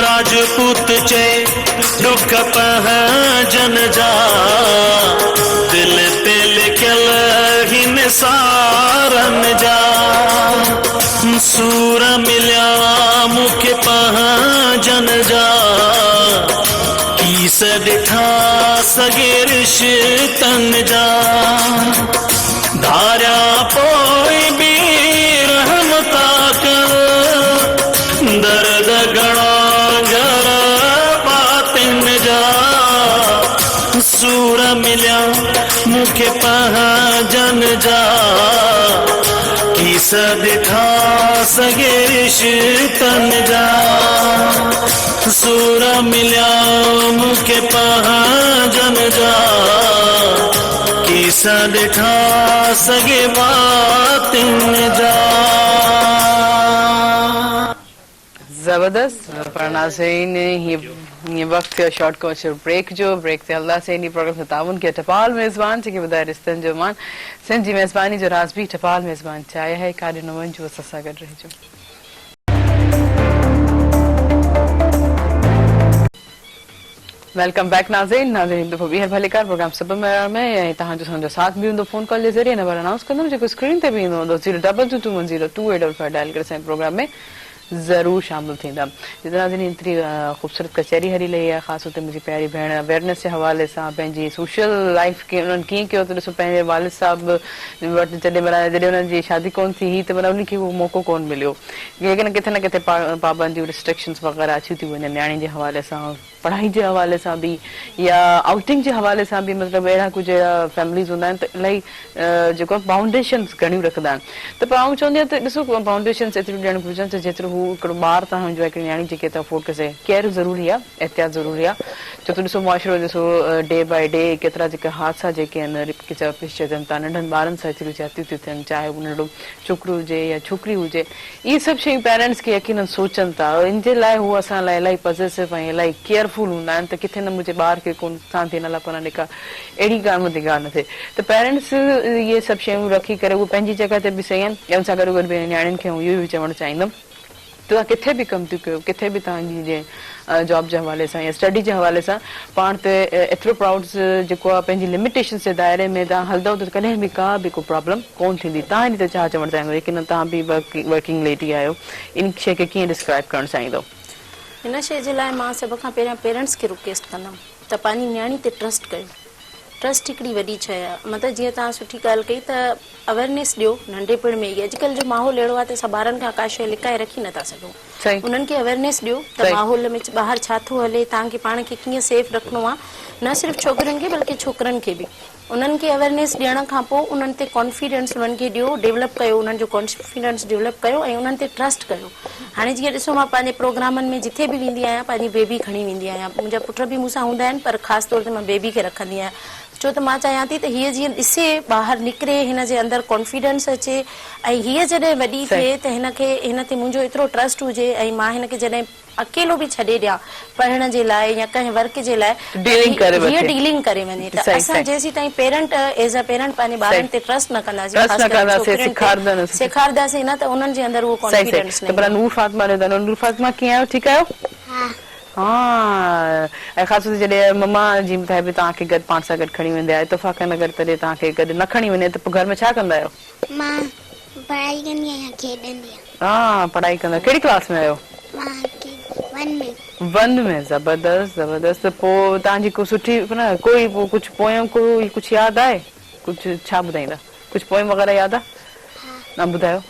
राजपूत चए दुख पंहिंजन जा दिल ते लिखियल हिन सारन जा सूर मिलिया मूंखे पंहिंजन जा किस ॾिठा सॻे रिश्तन जा धारिया पोइ बि रहमता कर दर्द घणा घर बातिन जा सूर मिलिया मूंखे पंहिंजन जा किस ॾिठा सॻे रिश्तन जा सूर मिलिया मूंखे पहाजन जा किसा ॾिठा सॻे बातिन जा। जबरदस्त पर नाज़रीन ये वक्त शॉर्ट कमर्शियल ब्रेक जो ब्रेक से अल्लाह से इन प्रोग्राम से ताउन के टपाल मेज़बान जेके ॿुधाए रिश्तनि जो मान सिंध जी मेज़बानी जो राज़ भी टपाल मेज़बान चाहे है काॾे न वञिजो असां सां गॾु रहिजो। वेलकम बैक नाज़रीन दफ़ो ॿीहर भलेकार प्रोग्राम सब में ऐं तव्हांजो असांजो साथ बि हूंदो फोन कॉल जे ज़रिए नंबर अनाउंस कंदमि जेको स्क्रीन ते बि ईंदो हूंदो 022210285 डायल करे असांजे प्रोग्राम में जरूर शामिल थींदा। जितना दिन एतिरी ख़ूबसूरत कचहरी हली रही है ख़ासि तौर ते मुंहिंजी प्यारी भेण अवेयरनेस जे हवाले सां पंहिंजी सोशल लाइफ खे उन्हनि कीअं कयो त ॾिसो पंहिंजे वालिद साहब वटि जॾहिं उन्हनि जी शादी कोन थी हुई त उनखे उहो मौक़ो कोन मिलियो लेकिन किथे न किथे पाबंदियूं रिस्ट्रिक्शंस वग़ैरह अची थियूं वञनि न्याणी जे हवाले सां पढ़ाई जे हवाले सां बि या आउटिंग जे हवाले सां बि मतिलबु अहिड़ा कुझु फैमिलीज़ हूंदा आहिनि त इलाही जेको आहे बाउंडेशन्स घणियूं रखंदा आहिनि त पर आउं चवंदी आहियां त ॾिसो बाउंडेशन्स एतिरियूं ॾियणु घुरिजनि त जेतिरो हू हिकिड़ो ॿार तव्हांजो हिकिड़ी न्याणी जेके त अफोर्ड करे सघे केयर ज़रूरी आहे एहतियात ज़रूरी आहे छो त ॾिसो मुआशिरो ॾिसो डे बाय डे केतिरा जेके हादसा जेके आहिनि रिप चवनि था नंढनि ॿारनि सां एतिरियूं ज्यातियूं थियूं थियनि चाहे उहो नंढो छोकिरो हुजे या छोकिरी हुजे इहे सभु शयूं पेरेंट्स खे यकीननि सोचनि था इन जे लाइ हू असां लाइ इलाही पॉज़िटिव ऐं इलाही केयरफुल हूंदा आहिनि त किथे न मुंहिंजे ॿार खे कोन नुक़सानु थिए न लापना निका अहिड़ी ॻाल्हि मुंहिंजी ॻाल्हि न थिए त पेरेंट्स इहे सभु शयूं रखी करे उहे पंहिंजी जॻह ते बि सही आहिनि ऐं उन सां गॾु गॾु न्याणियुनि खे इहो बि चवणु चाहींदमि तव्हां किथे बि कमु थियूं कयो किथे बि तव्हांजी जीअं जॉब जे हवाले सां या स्टडी जे हवाले सां पाण ते एतिरो प्राउड जेको आहे पंहिंजी लिमिटेशन्स जे दायरे में तव्हां हलंदव त कॾहिं बि का बि को प्रॉब्लम कोन थींदी। तव्हां हिन ते छा चवणु चाहींदो लेकिन तव्हां बि वर्किंग लेडी आहियो इन शइ खे कीअं डिस्क्राइब करणु चाहींदो? हिन शइ जे लाइ मां सभ खां पहिरियां पेरेंट्स खे रिक्वेस्ट कंदमि त पंहिंजी न्याणी ते ट्रस्ट कयो। ट्रस्ट हिकिड़ी वॾी शइ आहे मतिलबु जीअं तव्हां सुठी ॻाल्हि कई त अवेयरनेस ॾियो नंढेपण में ई अॼुकल्ह जो माहौल अहिड़ो आहे त असां ॿारनि खां का शइ लिकाए रखी नथा सघूं उन्हनि खे अवेयरनेस ॾियो त माहौल में ॿाहिरि छा थो हले तव्हांखे पाण खे कीअं सेफ रखिणो आहे न सिर्फ़ु छोकिरियुनि खे बल्कि छोकिरनि खे बि उन्हनि खे अवेयरनेस ॾियण खां पोइ उन्हनि ते कॉन्फिडेंस उन्हनि खे ॾियो डेवलप कयो उन्हनि जो कॉन्फिडेंस डेवलप कयो ऐं उन्हनि ते ट्रस्ट कयो। हाणे जीअं ॾिसो मां पंहिंजे प्रोग्रामनि में जिथे बि वेंदी आहियां पंहिंजी बेबी खणी वेंदी आहियां मुंहिंजा पुट बि मूंसां हूंदा आहिनि पर ख़ासि तौर ते मां बेबी खे रखंदी आहियां छो त मां चाहियां थी त हीअ जीअं ॾिसे ॿाहिरि निकिरे हिन जे अंदरि कॉन्फिडेंस अचे ऐं हीअ जॾहिं वॾी थिए त हिन ते मुंहिंजो एतिरो ट्रस्ट हुजे ऐं मां हिन खे जॾहिं अकेलो बि छॾे ॾियां पढ़ण जे लाइ या कंहिं वर्क जे लाइ हीअ डीलिंग करे वञे त असां जेसीं ताईं पेरेंट एज़ अ पेरेंट पंहिंजे ॿारनि ते ट्रस्ट न कंदासीं सेखारींदासीं न त उन्हनि जे अंदरि उहो कॉन्फिडेंस नूर फातिमा कीअं आहियो ठीकु आहियो? हाँ ऐं ख़ासि तौर ते जॾहिं मम्मा जी ॿुधाए बि तव्हांखे गॾु पाण सां गॾु खणी वेंदा आहियो इतफ़ाक़न अगरि तॾहिं तव्हांखे गॾु न खणी वञे त पोइ घर में छा कंदा आहियो? मां पढ़ाई कंदी आहियां खेॾंदी आहियां। हा पढ़ाई कंदा कहिड़ी क्लास में आहियो? वन में ज़बरदस्त ज़बरदस्त। पोइ तव्हांजी को सुठी न कोई कुझु पोयम कोई कुझु यादि आहे कुझु छा ॿुधाईंदा कुझु पोयम वग़ैरह यादि आहे न ॿुधायो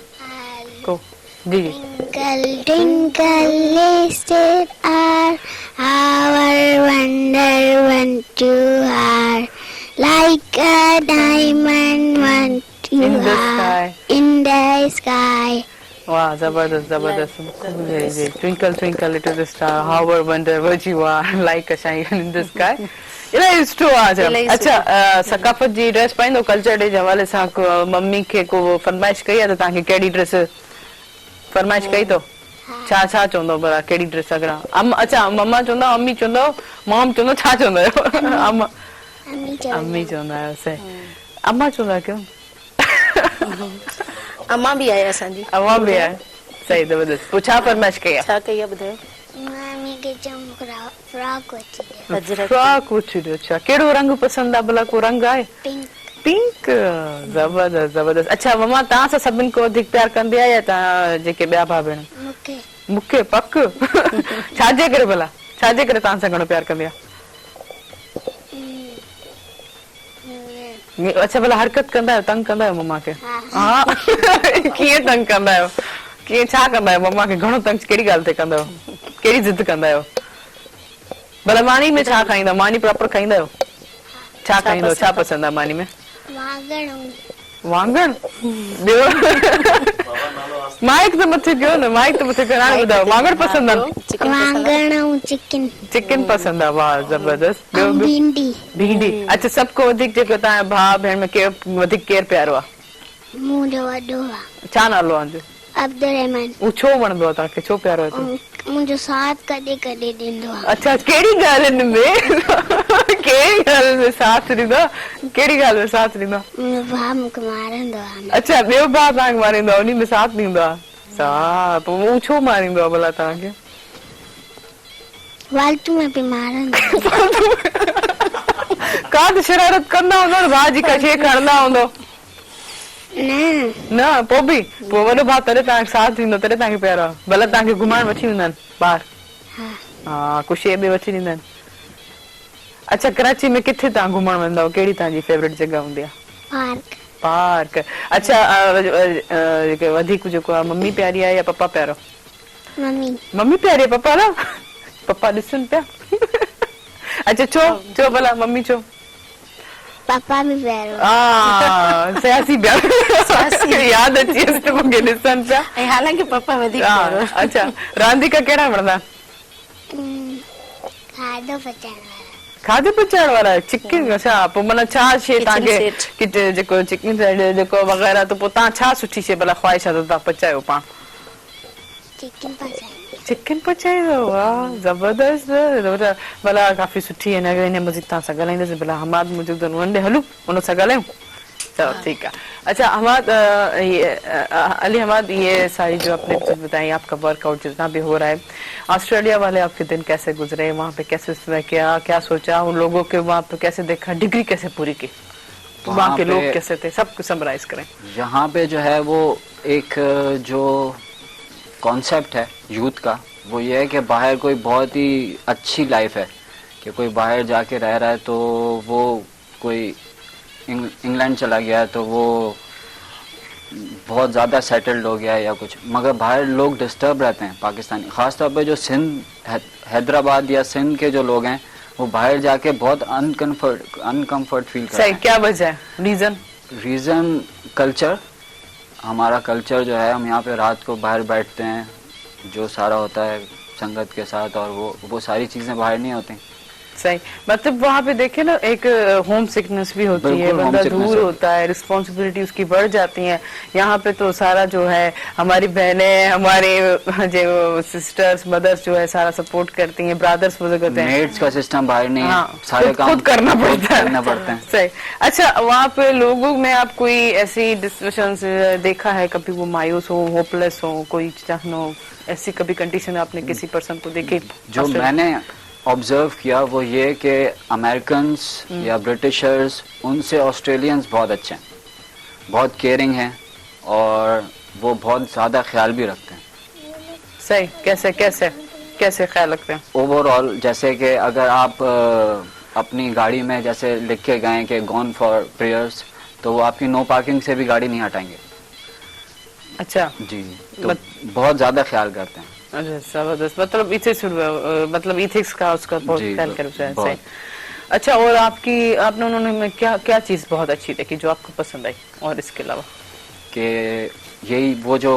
को जी जी Twinkle, twinkle, little star, how I wonder what you are, like a diamond what you are in the sky. Wow, zabardast, zabardast. Twinkle, twinkle, little star, how I wonder what you are, like a shine in the sky. It's true. अच्छा सकाफत जी dress पाइंदो culture day जे हवाले सां mummy खे को फरमाइश कई आहे त तव्हांखे कहिड़ी ड्रेस फरमाइश कई तो छा छा चवंदो भला कहिड़ी ड्रेस अगरा अच्छा मम्मा चवंदा अम्मी चवंदो मॉम चवंदो छा चवंदा आहियो? अम्मी चवंदा आहियो सही अम्मा चवंदा क्यों? अम्मा भी आहे असांजी अम्मा भी आहे सही ज़बरदस्त। पोइ छा फरमाइश कई आहे? छा कई आहे ॿुधायो? मम्मी के चमकरा फ्रॉक वठी दे फ्रॉक वठी दे। अच्छा कहिड़ो रंग पसंद आहे भला को रंग आहे? पिंक पिंक ज़बरदस्त ज़बरदस्त। अच्छा मम्मा तव्हां सां सभिनि को वधीक प्यार कंदी आहे या तव्हां जेके ॿिया भाउ भेण? मूंखे मूंखे पक छाजे करे भला छाजे करे तव्हां सां घणो प्यार कंदी आहे? अच्छा भला हरकत कंदा आहियो तंग कंदा आहियो मम्मा खे? हा कीअं तंग कंदा आहियो कीअं छा कंदा आहियो मम्मा खे घणो तंग कहिड़ी ॻाल्हि ते कंदा आहियो कहिड़ी ज़िद कंदा आहियो? भला मानी में छा खाईंदा मानी प्रॉपर खाईंदा आहियो छा खाईंदो छा पसंदि आहे मानी में? वांगण माइक तो मथे कयो न, माइक तो मथे कयो, हाणे ॿुधायो वांगण पसंद आहे? वांगण ऐं चिकन। चिकन पसंद आहे, वाह जबरदस्त। ॿियो? भिंडी। भिंडी। अच्छा, सबको वधीक जेको तव्हांजा भाउ भेण में केरु वधीक केरु प्यारो आहे? मुंहिंजो वॾो आहे। छा नालो आहे? अब्दुल रहमान। उहो छो वणंदो आहे तव्हांखे, छो प्यारो आहे? मुंहिंजो साथ कॾहिं कॾहिं ॾींदो आहे। अच्छा, कहिड़ी ॻाल्हियुनि में? कहिड़ी ॻाल्हि में साथ ॾींदो आहे? कहिड़ी ॻाल्हि में साथ ॾींदो आहे? मुंहिंजो भाउ मूंखे मारंदो आहे। अच्छा, ॿियो भाउ तव्हांखे मारींदो आहे, उन में साथ ॾींदो आहे? सा पोइ उहो छो मारींदो आहे भला तव्हांखे? फालतू में बि मारंदो आहे। का त शरारत कंदा हूंदो न, भाउ जी का शइ खणंदा हूंदो न। न, पोइ बि पोइ वॾो भाउ तॾहिं तव्हांखे साथ ॾींदो, तॾहिं तव्हांखे प्यारो आहे। भला तव्हांखे घुमाइण वठी वेंदा आहिनि ॿाहिरि? हा, कुझु शइ बि वठी ॾींदा आहिनि। अच्छा, कराची में किथे तव्हां घुमण वेंदा, कहिड़ी तव्हांजी फेवरेट जॻह हूंदी आहे? पार्क। पार्क। अच्छा, वधीक जेको आहे मम्मी प्यारी आहे या पप्पा प्यारो? मम्मी। मम्मी प्यारी आहे, पप्पा न? पप्पा ॾिसनि पिया। अच्छा, चो भला मम्मी चो। पापा भी प्यारो। सियासी प्यारो याद अची वियसि मूंखे, ॾिसनि पिया। ऐं हालांकि पापा वधीक प्यारो। अच्छा, रांदीका कहिड़ा वणंदा? खाधो पचाइण वारा। खाधो पचाइण वारा? चिकन? अच्छा, पोइ माना छा शइ तव्हांखे जेको चिकन जेको वग़ैरह, त पोइ तव्हां छा सुठी शइ भला ख़्वाहिश आहे त तव्हां पचायो पाण? चिकन पचाए। चिकन पचाईंदो? वाह जबरदस्त। भला काफ़ी सुठी है, हिन मज़ीद तव्हां सां ॻाल्हाईंदासीं। भला हमाद मौजूद आहिनि, वन डे हलूं उन सां ॻाल्हायूं? चलो ठीक है। अच्छा हमाद, अली हमाद, ये सारी जो आपने बताई, आपका वर्कआउट जितना भी हो रहा है, ऑस्ट्रेलिया वाले आपके दिन कैसे गुजरे, वहाँ पे कैसे किया, क्या सोचा, उन लोगों के वहाँ पे कैसे देखा, डिग्री कैसे पूरी की, वहाँ के लोग कैसे थे, सब कुछ समराइज करें। यहाँ पे जो है वो एक जो कॉन्सेप्ट है यूथ का, वो ये है कि बाहर कोई बहुत ही अच्छी लाइफ है, कि कोई बाहर जाके रह रहा है तो वो कोई इंग्लैंड चला गया है तो वो बहुत ज़्यादा सेटल्ड हो गया है या कुछ, मगर बाहर लोग डिस्टर्ब रहते हैं पाकिस्तानी, ख़ासतौर पे जो सिंध हैदराबाद या सिंध के जो लोग हैं वो बाहर जाके बहुत अनकम्फर्ट फील करते हैं। क्या वजह है? रीज़न कल्चर, हमारा कल्चर जो है, हम यहाँ पे रात को बाहर बैठते हैं, जो सारा होता है संगत के साथ, और वो सारी चीज़ें बाहर नहीं होती। सही, मतलब वहाँ पे देखे ना, एक होम सिकनेस भी होती है, बंदा दूर होता है, रिस्पॉन्सिबिलिटी उसकी बढ़ जाती है। यहाँ पे तो सारा जो है हमारी बहनें, हमारे जो सिस्टर्स मदर्स जो है सारा सपोर्ट करती हैं, ब्रदर्स वो करते हैं, मेड्स का सिस्टम बाहर नहीं है, सारे काम खुद करना पड़ता है। सही। अच्छा, वहाँ पे लोगों में आप कोई ऐसी डिस्कशंस देखा है, कभी वो मायूस हो, होपलेस हो, कोई चाहनो, ऐसी कभी कंडीशन आपने किसी पर्सन को देखी? जो मैंने ऑब्जर्व किया वो ये कि अमेरिकन्स या ब्रिटिशर्स उनसे ऑस्ट्रेलियंस बहुत अच्छे हैं, बहुत केयरिंग हैं, और वो बहुत ज़्यादा ख्याल भी रखते हैं। सही, कैसे कैसे कैसे ख्याल रखते हैं? ओवरऑल, जैसे कि अगर आप अपनी गाड़ी में जैसे लिख के गए कि गॉन फॉर प्रेयर्स, तो वो आपकी नो पार्किंग से भी गाड़ी नहीं हटाएंगे। अच्छा जी, तो बहुत ज़्यादा ख्याल करते हैं। अच्छा, जबरदस्त, मतलब इथिक्स का उसका बहुत ख्याल करते हैं। सही। अच्छा, और आपने उन्होंने क्या चीज़ बहुत अच्छी देखी जो आपको पसंद आई, और इसके अलावा? कि यही वो जो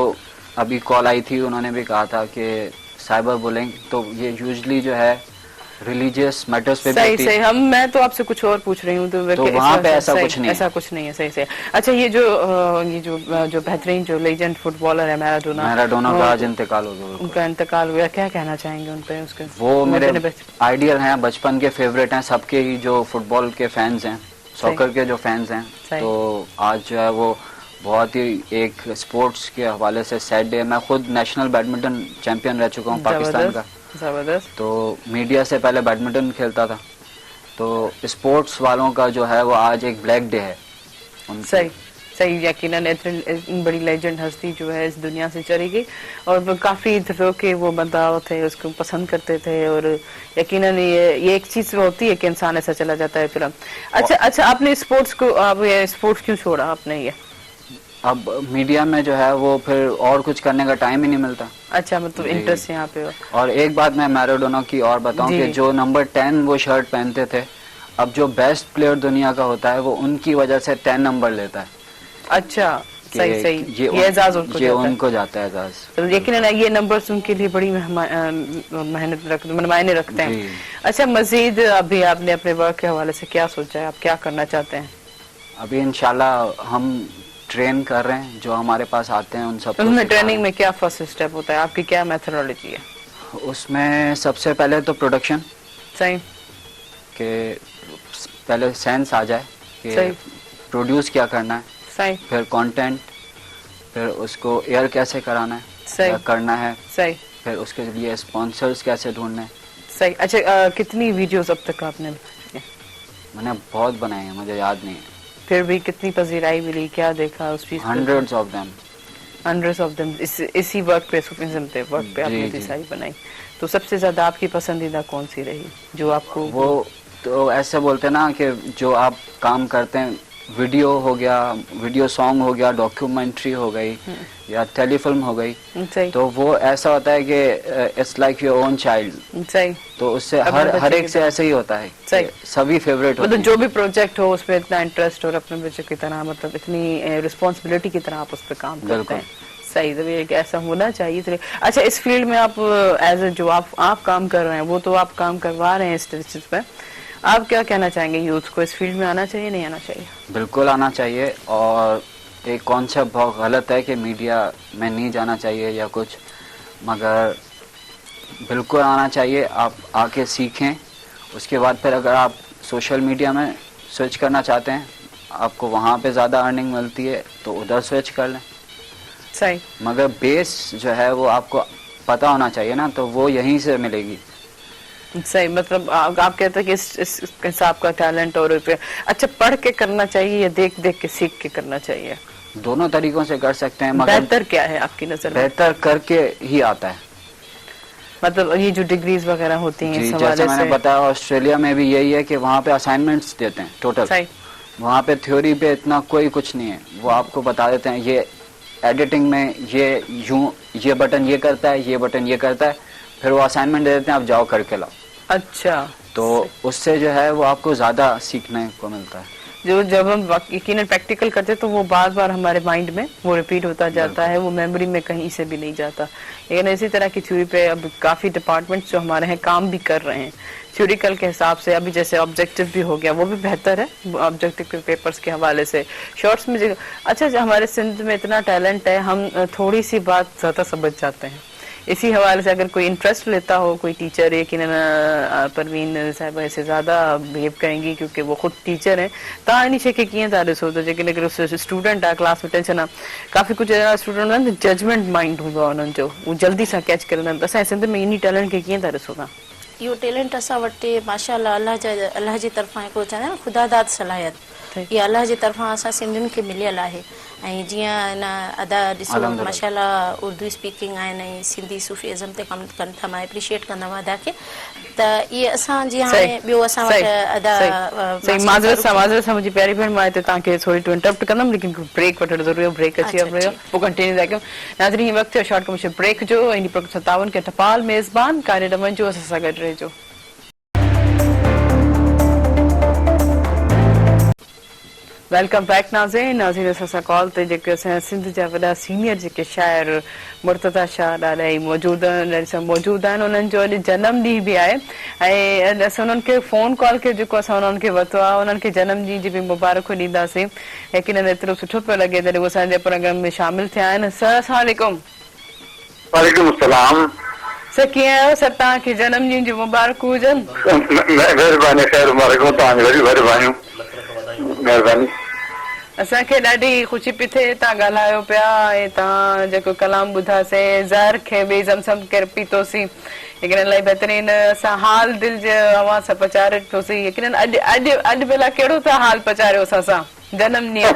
अभी कॉल आई थी, उन्होंने भी कहा था कि साइबर बुलिंग, तो ये यूजुअली जो है रिलीजियस मैटर्स पे सही सही। मैं तो आपसे कुछ और पूछ रही हूँ, तो वहाँ पे ऐसा कुछ नहीं है। ऐसा कुछ नहीं है। सही सही। अच्छा, ये जो बेहतरीन जो लेजेंड फुटबॉलर है मैराडोना का आज इंतकाल हो गया, उनका इंतकाल हुआ, क्या कहना चाहेंगे उन पे? उसके वो मेरे आइडियल हैं, बचपन के फेवरेट हैं, सबके ही जो फुटबॉल के फैंस हैं, सॉकर के जो फैंस हैं, तो आज जो है वो बहुत ही एक स्पोर्ट्स के हवाले से सैड डे। मैं खुद नेशनल बैडमिंटन चैंपियन रह चुका हूँ पाकिस्तान का, जबरदस्त। तो मीडिया से पहले बैडमिंटन खेलता था, तो स्पोर्ट्स वालों का जो है वो आज एक ब्लैक डे है। सही सही, यकीनन इतनी बड़ी लेजेंड हस्ती जो है इस दुनिया से चली गई, और वो काफ़ी तरह के वो बंदाव थे, उसको पसंद करते थे, और यकीनन ये एक चीज़ होती है कि इंसान ऐसा चला जाता है फिर। अच्छा, आपने स्पोर्ट्स को, अब ये स्पोर्ट्स क्यों छोड़ा आपने? ये अब मीडिया में जो है वो फिर और कुछ करने का टाइम ही नहीं मिलता। अच्छा, मतलब इंटरेस्ट यहाँ पे। और एक बात मैं मैराडोना की और बताऊं कि जो नंबर 10 वो शर्ट पहनते थे, अब जो बेस्ट प्लेयर दुनिया का होता है वो उनकी वजह से 10 नंबर लेता है। अच्छा, सही सही, ये एजाज उनको ये जाता है। उनको जाता है एजाज। तो यकीनन ये नंबर्स उनके लिए बड़ी मेहनत मायने रखते हैं। जी। अच्छा, मजीद अभी आपने अपने वर्क के हवाले से क्या सोचा है, आप क्या करना चाहते हैं? अभी इंशाल्लाह हम ट्रेन कर रहे हैं, जो हमारे पास आते हैं उन सबको। उसमें ट्रेनिंग में क्या फर्स्ट स्टेप होता है, आपकी क्या मेथोडोलॉजी है? उसमें सबसे पहले तो प्रोडक्शन, सही, के पहले सेंस आ जाए कि प्रोड्यूस क्या करना है, सही, फिर कंटेंट, फिर उसको एयर कैसे कराना है, सही करना है, सही, फिर उसके लिए स्पॉन्सर्स कैसे ढूंढने हैं। सही। अच्छा, कितनी वीडियोस अब तक आपने बनाई? मैंने बहुत बनाए हैं, मुझे याद नहीं है। फिर भी कितनी पजीराई मिली, क्या देखा उस चीज? Hundreds of them. इसी वर्क पे सूफिज्म पे वर्क पे आपने इतनी सारी बनाई। तो सबसे ज्यादा आपकी पसंदीदा कौन सी रही जो आपको? वो तो ऐसे बोलते हैं ना कि जो आप काम करते हैं, वीडियो हो गया, वीडियो सॉन्ग हो गया, डॉक्यूमेंट्री हो गई या टेलीफिल्म हो गई, तो वो ऐसा होता है कि it's like your on child. सही। तो उससे हर एक से ऐसे ही होता है, सही, सभी फेवरेट होते हैं। जो भी प्रोजेक्ट हो उसमें इतना इंटरेस्ट और अपने बच्चों की तरह, मतलब इतनी रिस्पॉन्सिबिलिटी की तरह आप उस पर काम करते हैं। सही, तो ये ऐसा होना चाहिए। अच्छा, इस फील्ड में आप एज ए जो आप काम कर रहे हैं, वो तो आप काम करवा रहे हैं इस चीज पे, आप क्या कहना चाहेंगे यूथ को? इस फील्ड में आना चाहिए, नहीं आना चाहिए? बिल्कुल आना चाहिए। और एक कॉन्सेप्ट बहुत गलत है कि मीडिया में नहीं जाना चाहिए या कुछ, मगर बिल्कुल आना चाहिए। आप आके सीखें, उसके बाद फिर अगर आप सोशल मीडिया में स्विच करना चाहते हैं, आपको वहाँ पे ज़्यादा अर्निंग मिलती है तो उधर स्विच कर लें। सही, मगर बेस जो है वो आपको पता होना चाहिए ना, तो वो यहीं से मिलेगी। सही, मतलब आप कहते हैं कि इस हिसाब का टैलेंट और अच्छा पढ़ के करना चाहिए या देख देख के सीख के करना चाहिए? दोनों तरीकों से कर सकते हैं, मगर बेहतर क्या है आपकी नजर में? बेहतर करके ही आता है। मतलब ये जो डिग्रीज वगैरह होती हैं, जैसे मैंने बताया ऑस्ट्रेलिया में भी यही है कि वहाँ पे असाइनमेंट्स देते हैं टोटल। सही। वहाँ पे थ्योरी पे इतना कोई कुछ नहीं है, वो आपको बता देते हैं ये एडिटिंग में ये बटन ये करता है, ये बटन ये करता है, फिर वो असाइनमेंट दे देते हैं, आप जाओ करके लाओ। अच्छा, तो उससे जो है वो आपको ज्यादा सीखने को मिलता है। जो जब हम यकीनन प्रैक्टिकल करते हैं तो वो बार बार हमारे माइंड में वो रिपीट होता जाता है, वो मेमोरी में कहीं से भी नहीं जाता। लेकिन इसी तरह की थ्योरी पे अब काफी डिपार्टमेंट्स जो हमारे हैं काम भी कर रहे हैं थ्योरिकल के हिसाब से। अभी जैसे ऑब्जेक्टिव भी हो गया, वो भी बेहतर है ऑब्जेक्टिव के पेपर्स के हवाले से। शॉर्ट्स में अच्छा, हमारे सिंध में इतना टैलेंट है, हम थोड़ी सी बात ज्यादा समझ जाते हैं। इसी हवाले से अगर कोई इंटरेस्ट लेता हो, कोई टीचर है कि परवीन साहब ऐसे ज़्यादा बिहेव करेंगी क्योंकि वो खुद टीचर हैं, तानी के कीअं था ॾिसो त जेकॾहिं हिकिड़ो स्टूडेंट आहे क्लास में टेंशन आहे, काफ़ी कुछ स्टूडेंट आहिनि जजमेंट माइंड हूंदो आहे उन्हनि जो, उहो जल्दी सां कैच करे वठंदा। असांजे सिंध में इन टैलेंट खे कीअं था ॾिसो तव्हां? इहो टैलेंट असां वटि माशाअल्लाह अल्लाह जी तरफ़ां हिकिड़ो चवंदा आहिनि ख़ुदादाद सलाहियत, इहा अल्लाह जी तरफ़ां असां सिंधियुनि खे मिलियल आहे। ऐं जीअं अदा ॾिसो माशाअल्लाह उर्दू स्पीकिंग आहिनि ऐं सिंधी सूफ़ीज़म ते कमु कनि था, मां एप्रिशिएट कंदमि अदा खे। त इहे असां जीअं हाणे ॿियो असां वटि अदा माज़रत सां मुंहिंजी प्यारी भेण, मां हिते तव्हांखे थोरी टू इंटरप्ट कंदमि, लेकिन ब्रेक वठणु ज़रूरी आहे, ब्रेक अची वियो पोइ कंटिन्यू था कयूं। नाज़रीन, हीउ वक़्तु शॉर्ट कमर्शियल ब्रेक जो, इन प्रोग्राम 57 के टपाल मेज़बान कार्यक्रम जो, असां सां गॾु रहिजो। वेलकम बैक नाज़रीन। असां कॉल ते जेके असांजा सिंध जा वॾा सीनियर जेके शाइर मुर्तज़ा शाह ॾाढा ई मौजूदु आहिनि, उन्हनि जो अॼु जनम ॾींहुं बि आहे ऐं असां उन्हनि खे फ़ोन कॉल के जेको असां उन्हनि खे वरितो आहे, उन्हनि खे जनम ॾींहं जी बि मुबारकूं ॾींदासीं। यकीनन एतिरो सुठो पियो लॻे जॾहिं उहे असांजे प्रोग्राम में शामिल थिया आहिनि। सर अस्सलाम वालेकुम। वालेकुम अस्सलाम। सर कीअं आहियो? सर तव्हांखे जनम ॾींहं जी मुबारकूं हुजनि। महिरबानी, ख़ैर मुबारकूं तव्हांजी, वरी महिरबानी महिरबानी। असांखे ॾाढी ख़ुशी पई थिए, तव्हां ॻाल्हायो पिया ऐं तव्हां जेको कलाम ॿुधासीं, ज़हर खे बि ज़मज़म करे पीतोसीं, लेकिन इलाही बहितरीन असां हाल दिलि जे अवाज़ सां पचारे ॾिठोसीं। लेकिन अॼु भला कहिड़ो था हाल पचारियो असां जनम ॾींहुं?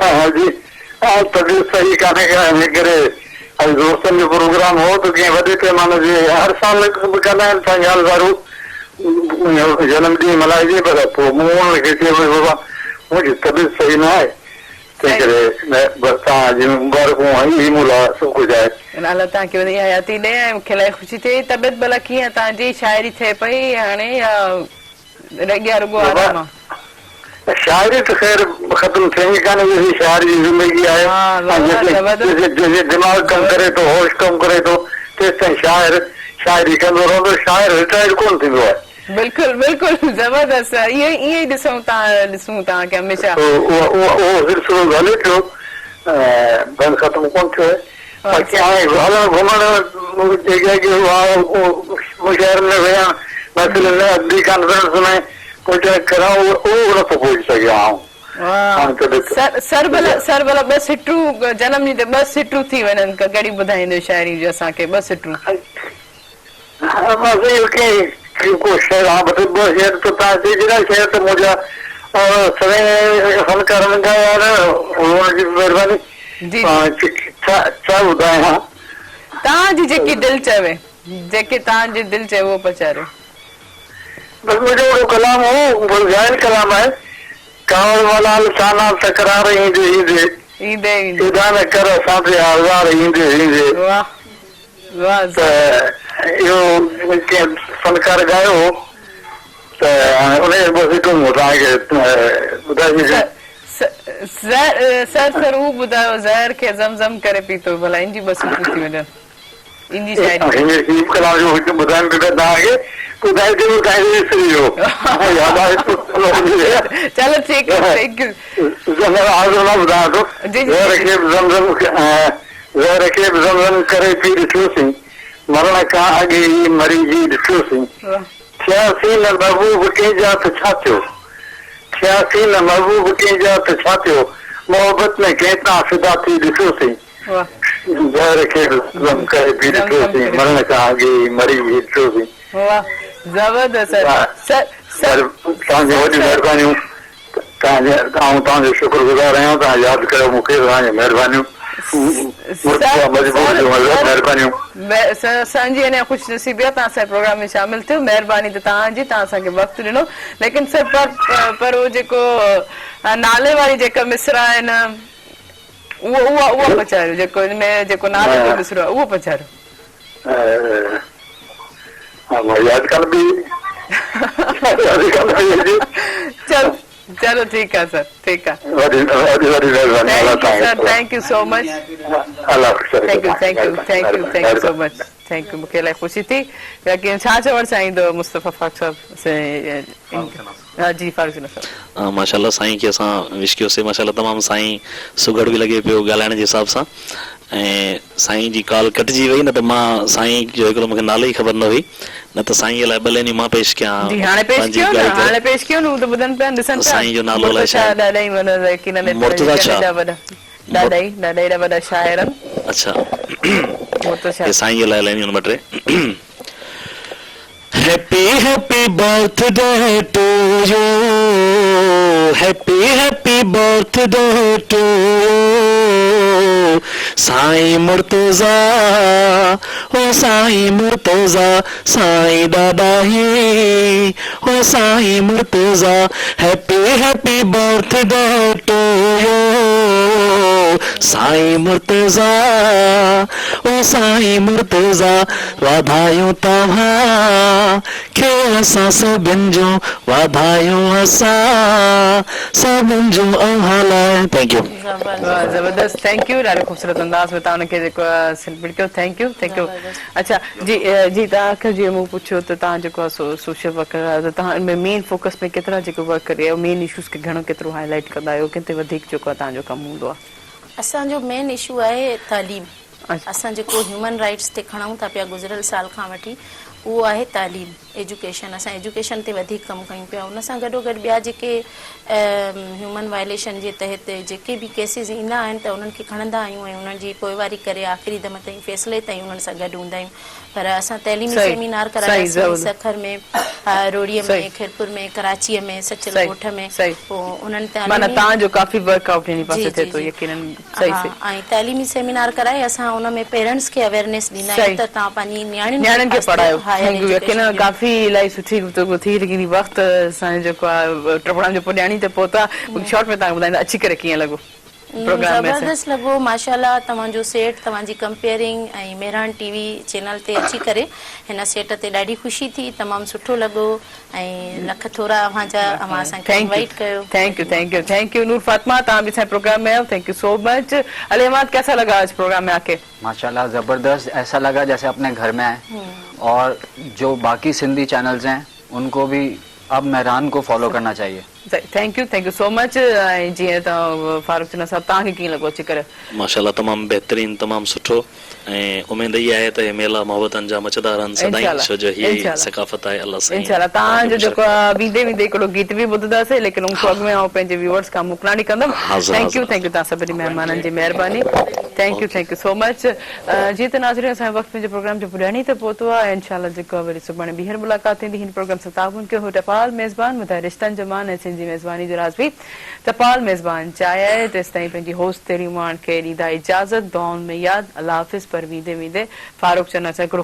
तबियत सही कान्हे करे दोस्तनि जो प्रोग्राम हो त कंहिं वॾे पैमाने जे हर साल कंदा आहिनि पंहिंजे हाल वारो जनम ॾींहुं मल्हाइजे, पर पोइ मूं खे चयो भई बाबा मुंहिंजी तबियत सही न आहे, तंहिं करे बसि तव्हांजी मुबारकूं ई मूला सभु कुझु आहे। अलाह तव्हांखे वॾी हयाती ॾे ऐं मूंखे इलाही ख़ुशी थिए। तबियत भला कीअं तव्हांजी? शाइरी थिए पई हाणे या रुॻो आराम आहे? शायरी तो खैर खत्म थिएंगी कान, जैसी शायर जी जिंदगी आहे, जैसे दिमाग कम करे तो होश कम करे तो तेसिताईं शायरी कंदो रहंदो, शायर रिटायर कोन थींदो आहे। बिल्कुलु बिल्कुलु ज़बरदस्त, ईअं ई ॾिसूं था कि हमेशा उहो सिलसिलो हले पियो, बंदि ख़त्म कोन थियो आहे। बाक़ी हाणे हलण घुमण शहर में विया मसइले में अॻिली कॉन्फ्रेंस में कोई करां, उहो नथो पहुची सघियां आऊं। सर भला 2 सिटूं जनम ॾींहं ते 2 सिटूं थी वञनि, कहिड़ी ॿुधाईंदो शाइरी जो असांखे 2 सिटूं? बस इहो को शहर, हाँ बस 2 शहर तो तव्हां जहिड़ा शहर त मुंहिंजा सभई फनकारनि जा यार हुनजी महिरबानी छा ॿुधायां। तव्हांजी जेकी दिलि चवे, जेके तव्हांजी दिलि चवे उहो पचारियो। बस मुंहिंजो वॾो कलाम हो, ज़ाहिर कलाम आहे, कावड़ मलाल साना तकरार ईंदे ईंदे ईंदा न कर असां ते हज़ार ईंदे ईंदे। त इहो फनकार ॻायो हो, त उन बस तव्हांखे ॿुधाए सर हू ॿुधायो ज़हर खे ज़मज़म करे पीतो, भला इंजी 2 सिटूं थी वञनि इंजी शायरी। कलाम जो ॿुधाइण पियो तव्हांखे, ॿुधाए ॾियो तव्हांखे विसरी वियो। चलो ठीक है, थैंक यू। ॿुधायां थो, ज़हर खे ज़मज़म करे पी ॾिठोसीं, मरण खां अॻु ई मरी जी ॾिठोसीं, थियासीं न महबूब कंहिंजा त छा थियो, थियासीं न महबूब कंहिंजा त छा थियो, मोहबत में कंहिं तां फिदा थी ॾिठोसीं, ज़हर खे ज़मज़म करे पी ॾिठोसीं, मरण खां अॻु ई मरी जी ॾिठोसीं। ज़बरदस्त सर, तव्हांजी वॾी महिरबानियूं, तव्हांजो शुक्रगुज़ार आहियां, तव्हां यादि कयो मूंखे, तव्हांजी महिरबानियूं। असांजी अञा ख़ुशि नसीबी आहे, तव्हां असांजे प्रोग्राम में शामिल थियो, महिरबानी त तव्हांजी, तव्हां असांखे वक़्तु ॾिनो। लेकिन सर पर उहो जेको नाले वारी जेका मिसरा आहिनि उहा पचारियो, जेको नाले जो मिसरो आहे उहो पचारियो। चलो ठीक है सर, ठीक है, thank you so much, thank you so much, thank U. मूंखे इलाही ख़ुशी थी। बाक़ी छा चवणु चाहींदो मुस्तफ़ा फारूक साहिब? जी फारूक साहिब। माशाल्लाह साईं खे असां विश कयोसीं, माशाल्लाह तमामु साईं सुगड़ बि लॻे पियो ॻाल्हाइण जे हिसाब सां, ऐं साईं जी कॉल कटिजी वई, न त मां साईं जो हिकिड़ो मूंखे नालो ई ख़बर न हुई, न त साईं लाइ 2 लाइनियूं मां पेश कयां। साईं जो नालो अलाए छा, मुर्तज़ा शाह। अच्छा, साईं जे लाइ लाइनियूं 2 टे। Happy happy birthday to you, happy happy birthday to you, साईं मुर्तज़ा, ओ साईं मुर्तज़ा, साईं दादा ही, ओ साईं Murtaza, happy happy birthday to you, साईं मुर्तज़ा, ओ साईं मुर्तज़ा, वाधायूं तव्हां खे असां सभिनि जो, वाधायूं असां सभिनि जो अहालाए। Thank you. ज़बरदस्त, थैंक यू। ॾाढो ख़ूबसूरत अंदाज़ में तव्हां हुनखे जेको सेलिब्रेट कयो, थैंक यू, थैंक यू। अच्छा जी तव्हांखे जीअं मूं पुछियो त तव्हां जेको आहे सोशल वर्क, त तव्हां इनमें मेन फोकस में केतिरा जेको वर्क करे आहियो, मेन इशूज़ खे घणो केतिरो हाईलाइट कंदा आहियो, किथे वधीक जेको आहे तव्हांजो कमु हूंदो आहे? असांजो मेन इशू आहे तालीम। असां जेको ह्यूमन राइट्स ते खणूं था पिया गुज़िरियल साल खां वठी, उहो आहे तालीम, एजुकेशन। असां एजुकेशन ते वधीक कमु कयूं पिया। उन सां गॾोगॾु ॿिया जेके ह्यूमन वायलेशन जे तहत जेके बि केसिस ईंदा आहिनि त उन्हनि खे खणंदा आहियूं ऐं उन्हनि जी पोइवारी करे आख़िरी दम ताईं फ़ैसिले ताईं उन्हनि सां गॾु हूंदा आहियूं। पर असां तइलीमी सेमिनार करायासीं सखर में, रोड़ीअ में, खिरपुर में, कराचीअ में, सचल ॻोठ में। पोइ उन्हनि ऐं तइलीमी सेमिनार कराए असां उन में पेरेंट्स खे अवेयरनेस ॾींदा आहियूं त तव्हां पंहिंजी नियाणियुनि खे पढ़ायो। काफ़ी इलाही सुठी गुफ़्तगू थी, लेकिन वक़्तु असांजो जेको आहे टपड़नि जो पुॼाणी ते पहुता, शॉर्ट में तव्हां ॿुधाईंदा अची करे कीअं लॻो? प्रोग्राम में से? ज़बरदस्त लॻो माशाल्लाह, तव्हांजो सेट, तव्हांजी कंपेयरिंग ऐं मेहरान टीवी चैनल ते अची करे हिन सेट ते ॾाढी ख़ुशी थी, तमामु सुठो लॻो ऐं लख थोरा अव्हांजा अव्हां असांखे इनवाइट कयो। थैंक यू नूर फातिमा, तव्हां भी असांजे प्रोग्राम में आयो, thank you so much. Ali Ahmed, कैसा लगा आज प्रोग्राम में आके? माशाल्लाह ज़बरदस्त, ऐसा लगा जैसे अपने घर में आए। और जो बाकी सिंधी चैनल्स हैं उनको भी अब मेहरान को फॉलो करना चाहिए। Thank you so much. जी फारूक चन्ना साहब, तव्हांखे कीअं लॻो अची करे? माशाल्लाह तमामु बहितरीन, तमामु सुठो, ऐं उमेद इहा आहे त मेला मोहबतनि जा मचदा रहनि सदाईं, छो जो हीअ सकाफ़त आहे। अल्लाह साईं इंशाल्लाह तव्हांजो जेको वींदे हिकिड़ो गीत बि ॿुधंदासीं, लेकिन उन अॻु में पंहिंजे व्यूअर्स खां मोकिलाणी कंदमि। थैंक यू तव्हां सभिनी महिमाननि जी महिरबानी। Thank you so much. जीअं त नाज़रीन, असांजो वक़्तु पंहिंजे प्रोग्राम जो पुॼाणी ते पहुतो आहे। इंशाल्लाह जेको आहे वरी सुभाणे ॿीहर मुलाक़ात थींदी। हिन प्रोग्राम सां ताउन कयो हो टपाल मेज़बान ॿुधाए रिश्तनि जो मान ऐं सिंधी मेज़बानी जो राज़ बि टपाल मेज़बान चाहे आहे। तेसिताईं पंहिंजी होस्ट तेरी मान खे ॾींदा इजाज़त, दुआउनि में यादि। अल्लाह हाफ़िज़। पर वींदे फारूक चन्ना सां हिकिड़ो